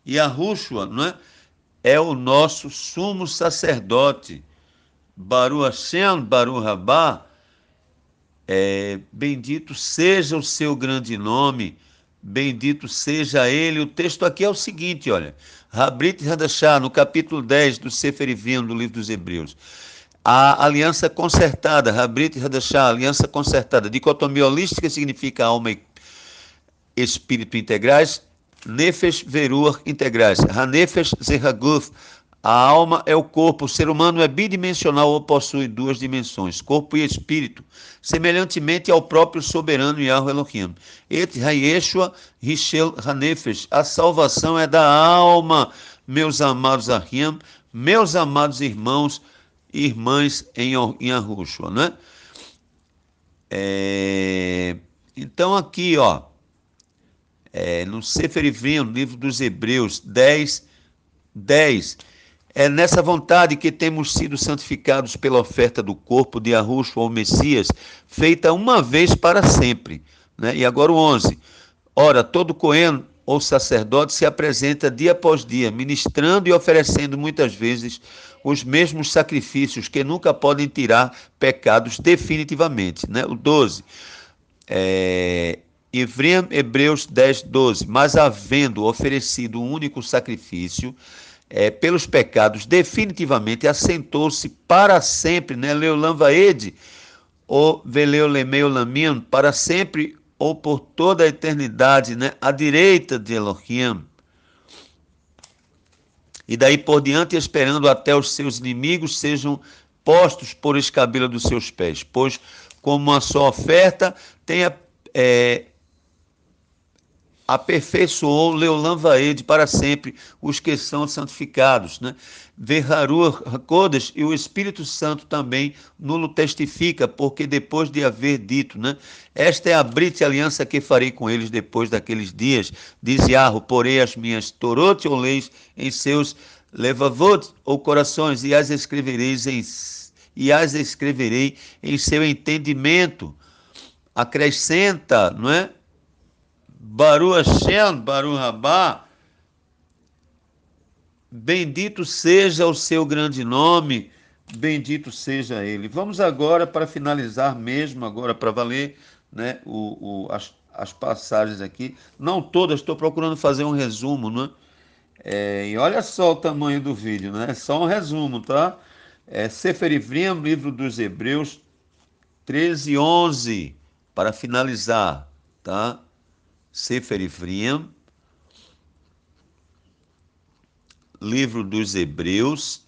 Yahushua, não é? É o nosso sumo sacerdote. Baruch Hashem, Baruch Rabá, bendito seja o seu grande nome, bendito seja ele. O texto aqui é o seguinte, olha, Habrit Hadashah, no capítulo 10 do Sefer Ivrim, do livro dos Hebreus. A aliança concertada, Habrit Hadashah, aliança concertada, dicotomia holística significa alma e espírito integrais, Nefesh Veruach integrais, Hanefesh Zeraguth, a alma é o corpo, o ser humano é bidimensional ou possui duas dimensões, corpo e espírito, semelhantemente ao próprio soberano Yahweh Elohim. Et Hayeshua Rishel Hanefesh, a salvação é da alma, meus amados Ahim, meus amados irmãos e irmãs em Yahushua, né? Então aqui, ó, no Sefer Ivrim, no livro dos Hebreus 10, 10, é nessa vontade que temos sido santificados pela oferta do corpo de Yahushua, ou Messias, feita uma vez para sempre. Né? E agora o 11. Ora, todo Cohen ou sacerdote se apresenta dia após dia, ministrando e oferecendo muitas vezes os mesmos sacrifícios que nunca podem tirar pecados definitivamente. Né? O 12. Ivrim, Hebreus 10, 12. Mas havendo oferecido um único sacrifício, pelos pecados, definitivamente assentou-se para sempre, né? Leolam Vaed, ou Veleulemeu Lamim, para sempre ou por toda a eternidade, né? À direita de Elohim. E daí por diante, esperando até os seus inimigos sejam postos por escabelo dos seus pés. Pois, como uma só oferta, aperfeiçoou Leolam Vaed para sempre os que são santificados, né? Verharuach Hakodesh, e o Espírito Santo também nulo testifica, porque depois de haver dito, né? Esta é a brite aliança que farei com eles depois daqueles dias, diz Yahweh, porei as minhas torot ou leis em seus levavot ou corações, e as escreverei em seu entendimento. Acrescenta, não é? Baruch Hashem, Baruch Rabá, bendito seja o seu grande nome, bendito seja ele. Vamos agora, para finalizar mesmo, agora para valer, né, as passagens aqui, não todas, estou procurando fazer um resumo, né? E olha só o tamanho do vídeo, né? É só um resumo, tá? Sefer Ivrim, livro dos Hebreus 13, 11, para finalizar, tá? Sefer Ivrim, livro dos Hebreus,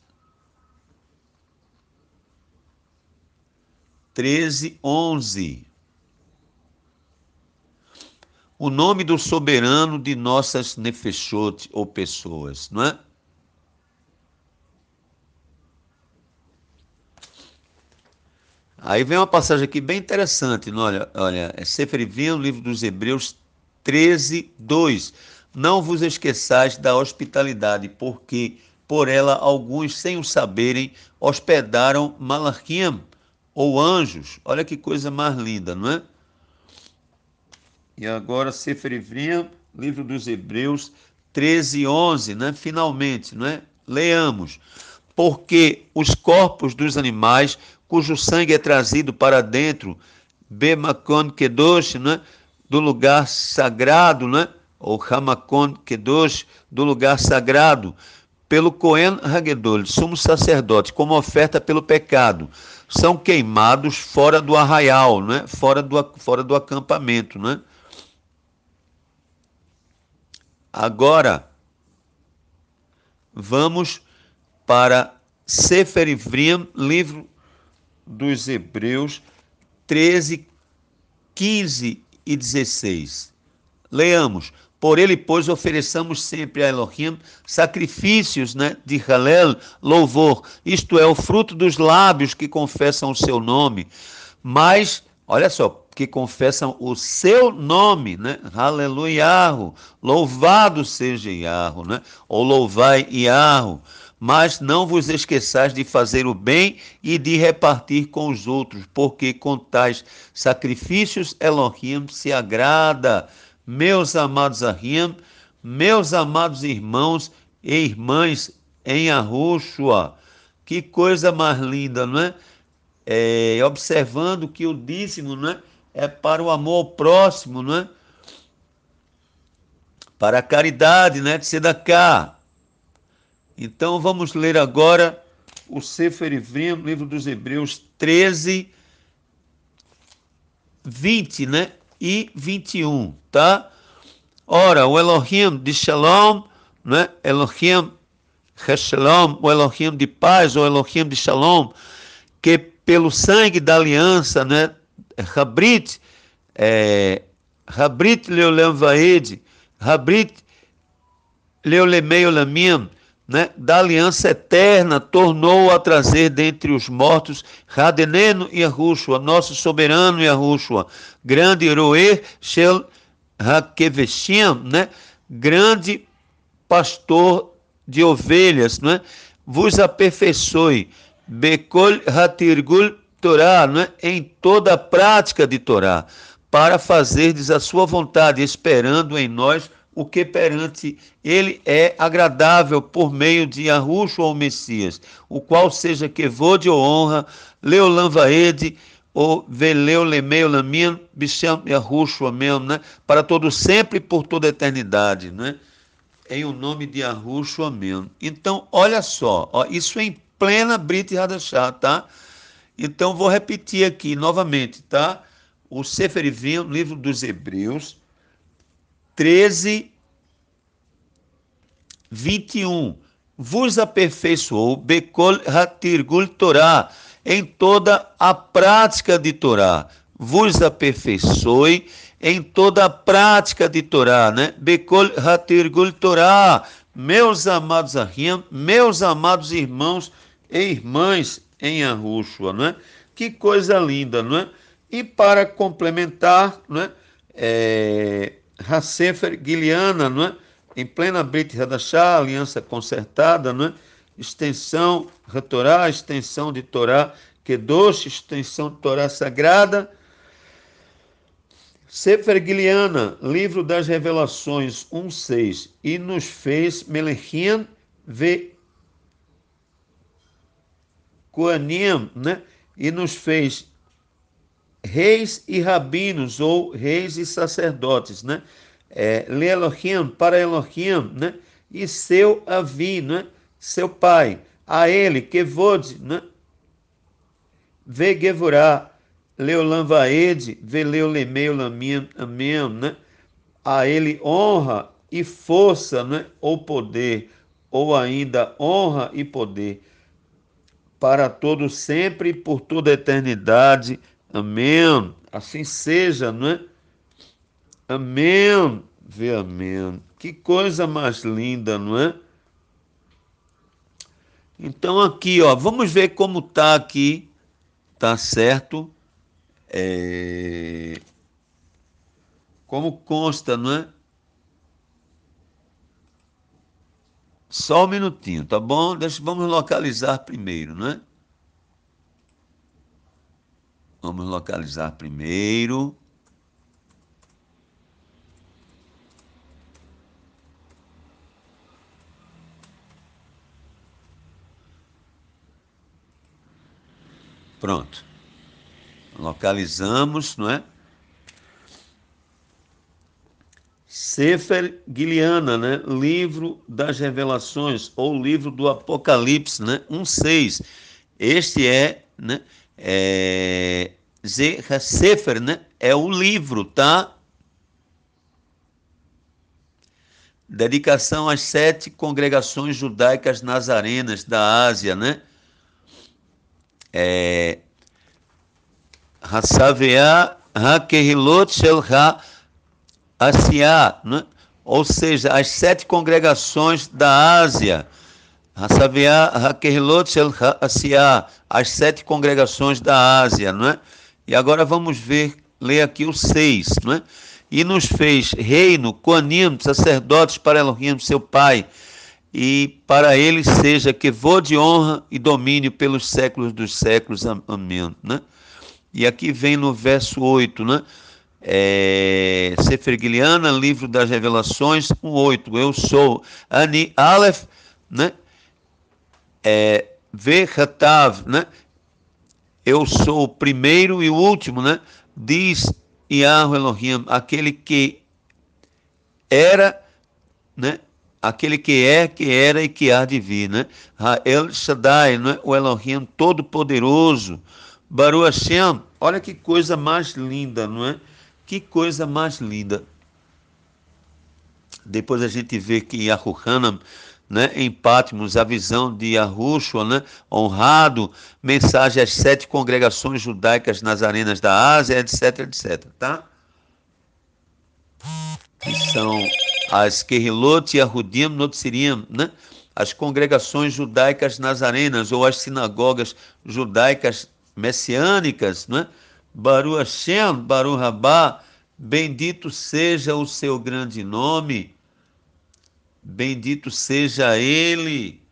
13, 11. O nome do soberano de nossas nefeshot, ou pessoas, não é? Aí vem uma passagem aqui bem interessante, olha, Sefer Ivrim, livro dos Hebreus 13, 2. Não vos esqueçais da hospitalidade, porque por ela alguns, sem o saberem, hospedaram malachim, ou anjos. Olha que coisa mais linda, não é? E agora Sefer Ivrim, livro dos Hebreus 13, 11, né? Finalmente, não é? Leamos. Porque os corpos dos animais, cujo sangue é trazido para dentro, Bemakon Kedosh, né? do lugar sagrado, né? Ou Hamakon Kedosh, do lugar sagrado, pelo Cohen Hagedol, sumo sacerdote, como oferta pelo pecado. São queimados fora do arraial, né? Fora do acampamento, né? Agora, vamos para Sefer Ivrim, livro dos Hebreus, 13, 15 e 16. Leamos. Por ele, pois, ofereçamos sempre a Elohim sacrifícios, né, de Halel, louvor, isto é, o fruto dos lábios que confessam o seu nome, mas, olha só, que confessam o seu nome, né? Aleluiahu, louvado seja Iahu, né? Ou louvai Iahu, mas não vos esqueçais de fazer o bem e de repartir com os outros, porque com tais sacrifícios Elohim se agrada. Meus amados Ahim, meus amados irmãos e irmãs em Yahushua, que coisa mais linda, não é? Observando que o dízimo, né, é para o amor ao próximo, né, para a caridade, né, de Tzedakah. Então vamos ler agora o Sefer Ivrim, livro dos Hebreus 13, 20, né, e 21, tá? Ora, o Elohim de Shalom, né, Elohim Shalom, o Elohim de paz, o Elohim de Shalom, que pelo sangue da aliança, né, Habrit, Habrit Leolem Vaed, Habrit Leolemei Olamim, né, da aliança eterna, tornou a trazer dentre os mortos Hadeneno e Yahushua, nosso soberano Yahushua, grande Roer Shel Hakeveshim, né, grande pastor de ovelhas, né, vos aperfeiçoe, Bekol Hatirgul Torá, né, em toda a prática de Torá, para fazerdes a sua vontade, esperando em nós o que perante ele é agradável por meio de Yahushua ou Messias, o qual seja kevod ou honra, leolam vaed, ou veleu lemeu lamim, bicham Yahushua mesmo, né? Para todo sempre e por toda a eternidade, né? Em o nome de Yahushua mesmo. Então, olha só, ó, isso é em plena Brit Hadashah, tá? Então, vou repetir aqui novamente, tá? O Sefer Ivrim, livro dos Hebreus, 13, 21. Vos aperfeiçoou Bekol Hatirgul Torá, em toda a prática de Torá. Vos aperfeiçoe em toda a prática de Torá, né? Bekol Hatirgul Torá. Meus amados Ahim, meus amados irmãos e irmãs em Yahushua, não é? Que coisa linda, não é? E para complementar, não é? Hasefer Guiliana, não é? Em plena Brit Hadashah, aliança concertada, não é? Extensão Torá, extensão de Torá, Kedosh, extensão de Torá sagrada. Sefer Guiliana, livro das revelações 1:6, e nos fez Melechim ve Koanim, né? E nos fez reis e rabinos, ou reis e sacerdotes, né? Le Elohim, para Elohim, né? E seu Avi, né? Seu pai. A ele, Kevod, né? Ve Gevurah, Leolam Vaed, Ve Leolemei Olamim, amém, né? A ele honra e força, né? Ou poder, ou ainda honra e poder, para todo sempre e por toda a eternidade. Amém. Assim seja, não é? Amém. Vê, amém. Que coisa mais linda, não é? Então aqui, ó, vamos ver como tá aqui, tá certo? Como consta, não é? Só um minutinho, tá bom? Vamos localizar primeiro, não é? Vamos localizar primeiro. Pronto. Localizamos, não é? Sefer Giliana, né? Livro das Revelações, ou livro do Apocalipse, né? 1:6. Este é, né? Sefer, né? É o livro, tá? Dedicação às 7 congregações judaicas nazarenas da Ásia, né? Hasaveah HaKehilot Shel HaAsiá, né? Ou seja, as 7 congregações da Ásia. Hasaveah HaKehilot Shel HaAsiá, as 7 congregações da Ásia, não é? E agora vamos ler aqui o 6, não é? E nos fez reino, Koanim, sacerdotes para Elohim, seu Pai, e para ele seja que vou de honra e domínio pelos séculos dos séculos. Amém. Né? E aqui vem no verso 8, né? Sefer Giliana, livro das revelações, 1:8. Eu sou Ani Aleph, né? Vechatav, né? Eu sou o primeiro e o último, né? Diz Yahweh Elohim, aquele que era, né? Aquele que é, que era e que há de vir, né? El Shaddai, né? O Elohim Todo-Poderoso. Baruch Hashem, olha que coisa mais linda, não é? Que coisa mais linda. Depois a gente vê que Yahuhanan, né, em Patmos, a visão de Yahushua, né, honrado, mensagem às 7 congregações judaicas nazarenas da Ásia, etc, etc, tá? Que são as Kehilot e Ahudim Notzirim, né? As congregações judaicas nazarenas, ou as sinagogas judaicas messiânicas, né? Baruch Hashem, Baruch Rabá, bendito seja o seu grande nome, bendito seja ele,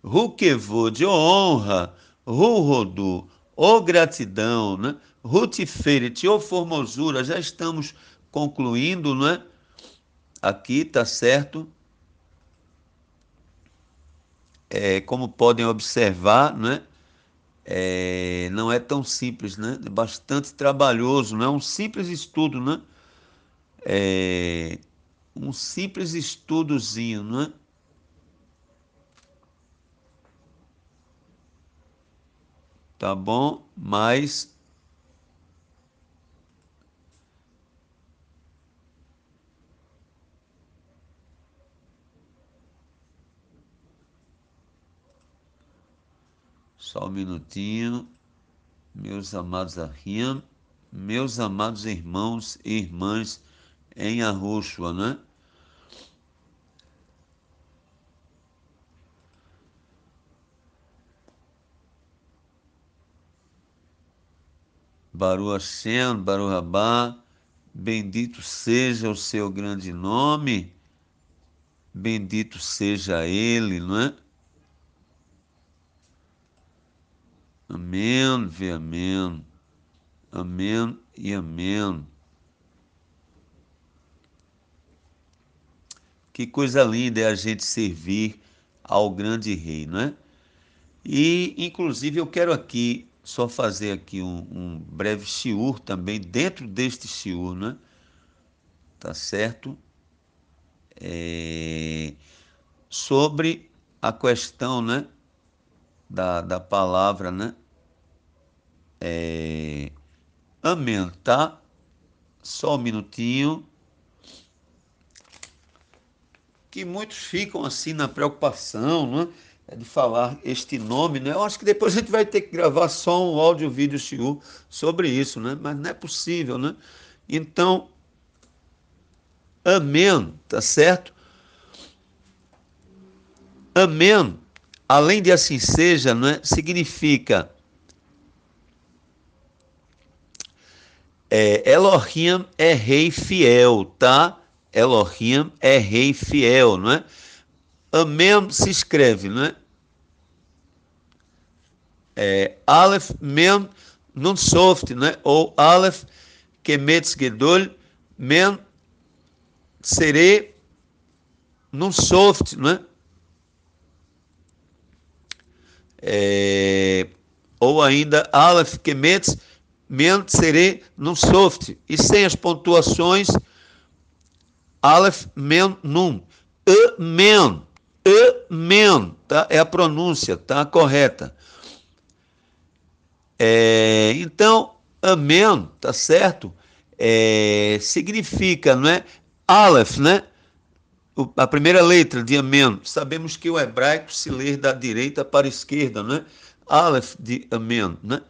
Rukevod, ó honra, Ruhodu, ó gratidão, né? Rutiferet, ó formosura, já estamos concluindo, não é? Aqui, tá certo? Como podem observar, né? Não é tão simples, né? É bastante trabalhoso, não é um simples estudo, né? Um simples estudozinho, né? Tá bom? Mas só um minutinho, meus amados Ahim, meus amados irmãos e irmãs em Yahushua, né? Baruch Hashem, Baruch Rabá, bendito seja o seu grande nome, bendito seja ele, não é? Amém, ve amém, amém e amém. Que coisa linda é a gente servir ao grande rei, não é? E, inclusive, eu quero aqui só fazer aqui um breve shiur também, dentro deste shiur, né? Tá certo? Sobre a questão, né? Da palavra, né? Amém, tá? Só um minutinho. Que muitos ficam assim na preocupação, né? De falar este nome, né? Eu acho que depois a gente vai ter que gravar só um áudio, vídeo, shiur sobre isso, né? Mas não é possível, né? Então, amém, tá certo? Amém, além de assim seja, né? Significa Elohim é rei fiel, tá? Elohim é rei fiel, não é? Amém se escreve, não é? Aleph, Mem, Nun Soft, né? Ou Aleph, Kemetz Gedol, Mem, Sere, Nun Soft, né? Ou ainda Aleph, Kemetz, Mem, Sere, Nun Soft. E sem as pontuações, Aleph, Men, Nun. Amen. Amen, tá? É a pronúncia, tá? Correta. Então, amém, tá certo? Significa, não é? Aleph, né? A primeira letra de amém. Sabemos que o hebraico se lê da direita para a esquerda, né? Aleph de amém, né?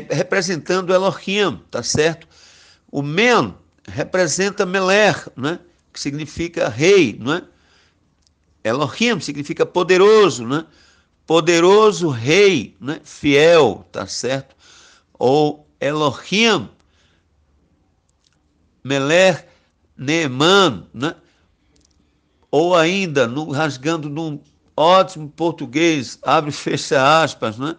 Representando Elohim, tá certo? O men representa Meler, né? Que significa rei, não é? Elohim significa poderoso, né? Poderoso rei, né? Fiel, tá certo? Ou Elohim, Meler Neeman, né? Ou ainda, rasgando num ótimo português, abre e fecha aspas, né?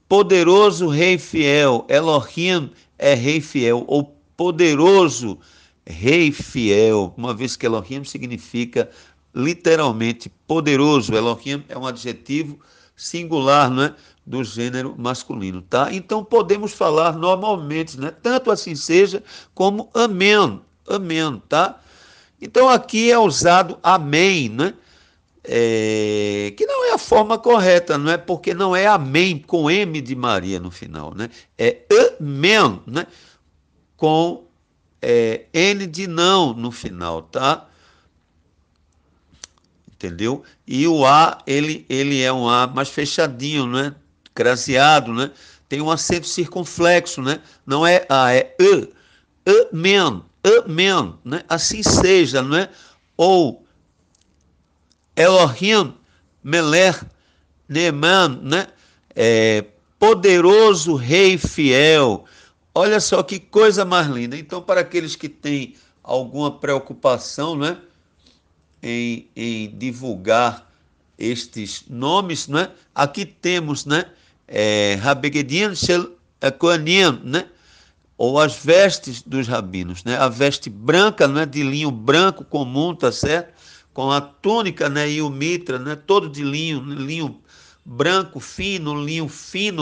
Poderoso rei fiel, Elohim é rei fiel, ou poderoso rei fiel, uma vez que Elohim significa literalmente poderoso. Elohim é um adjetivo singular, não é? Do gênero masculino, tá? Então podemos falar normalmente, né? Tanto assim seja, como amém, amém, tá? Então aqui é usado amém, né? Que não é a forma correta, não é? Porque não é amém com M de Maria no final, né? É amém, né? Com N de não no final, tá? Entendeu? E o A, ele é um A mais fechadinho, né? Craseado, né? Tem um acento circunflexo, né? Não é A, é E. Amém, amém, né? Assim seja, não é? Ou Elohim, Meler, Neeman, né? Poderoso rei fiel. Olha só que coisa mais linda. Então, para aqueles que têm alguma preocupação, né, em divulgar estes nomes, né, aqui temos, né, Habegedian Shel Kohanim, né, ou as vestes dos rabinos, né, a veste branca, né, de linho branco comum, tá certo? Com a túnica, né, e o mitra, né, todo de linho, linho branco fino,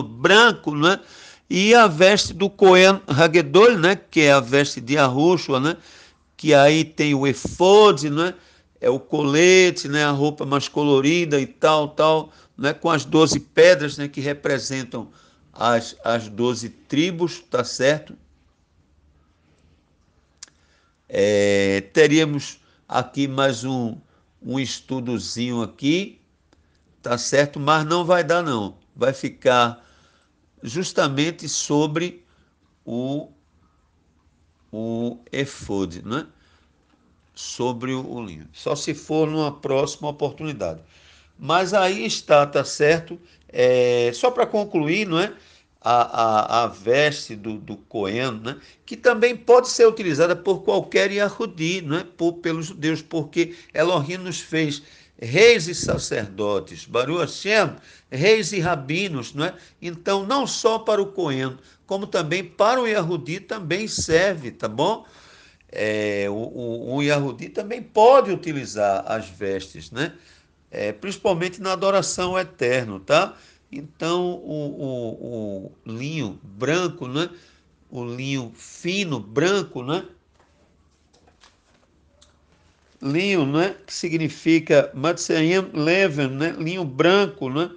branco, né? E a veste do Cohen Hagedol, né, que é a veste de Yahushua, né, que aí tem o efode, né, é o colete, né, a roupa mais colorida e tal, né, com as 12 pedras, né, que representam as 12 tribos, tá certo? Teríamos aqui mais um estudozinho aqui, tá certo? Mas não vai dar não, vai ficar justamente sobre o efode, né? Sobre o linho. Só se for numa próxima oportunidade. Mas aí está, tá certo? Só para concluir, não é? A veste do Cohen, né? Que também pode ser utilizada por qualquer Yahudi, não é? Pelos judeus, porque Elohim nos fez reis e sacerdotes, Baruch Hashem, reis e rabinos, não é? Então, não só para o Cohen, como também para o Yahudi também serve, tá bom? O Yahudi também pode utilizar as vestes, né? Principalmente na adoração ao eterno, tá? Então, o linho branco, né? O linho fino, branco, né? Linho, né? Que significa Matsayim Leven, né? Linho branco, né?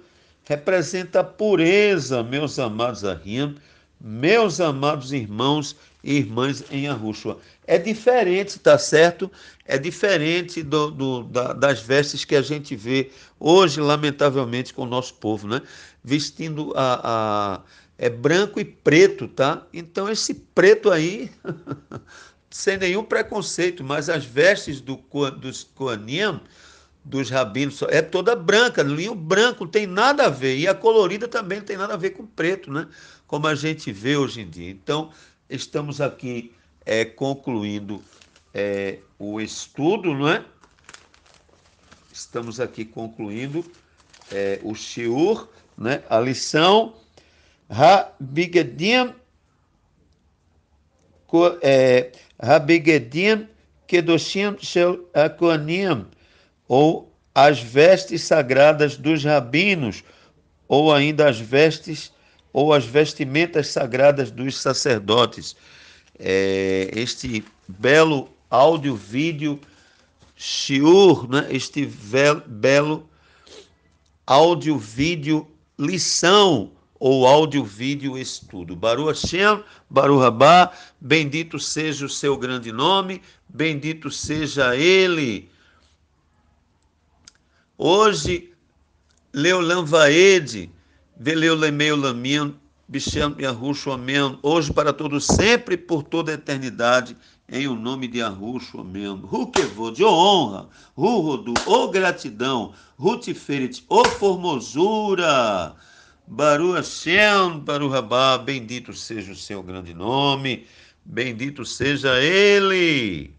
Representa a pureza, meus amados Ahim, meus amados irmãos e irmãs em Yahushua. É diferente, tá certo? É diferente das vestes que a gente vê hoje, lamentavelmente, com o nosso povo, né? Vestindo é branco e preto, tá? Então esse preto aí sem nenhum preconceito, mas as vestes dos Kohanim, dos rabinos, é toda branca, linho branco, não tem nada a ver. E a colorida também não tem nada a ver com preto, né? Como a gente vê hoje em dia. Então, estamos aqui concluindo o estudo, não é? Estamos aqui concluindo o shiur, né? A lição Habigedim Habigedim Kedoshim Shel Kohanim, ou as vestes sagradas dos rabinos, ou ainda as vestes ou as vestimentas sagradas dos sacerdotes. este belo áudio, vídeo, shiur, né? Este belo áudio, vídeo, lição ou áudio, vídeo, estudo. Baruch Hashem, Baruch Rabá, bendito seja o seu grande nome, bendito seja ele. Hoje, Leolam Vaed, Veleu Lemeu Lamin, Bichem Yahushua Amém. Hoje, para todos, sempre, por toda a eternidade, em o nome de Yahushua Amém. Kevod, ô honra, Rodu, ô gratidão, Tiferet, ô formosura. Baruch Hashem, Baruch Rabá, bendito seja o seu grande nome, bendito seja ele.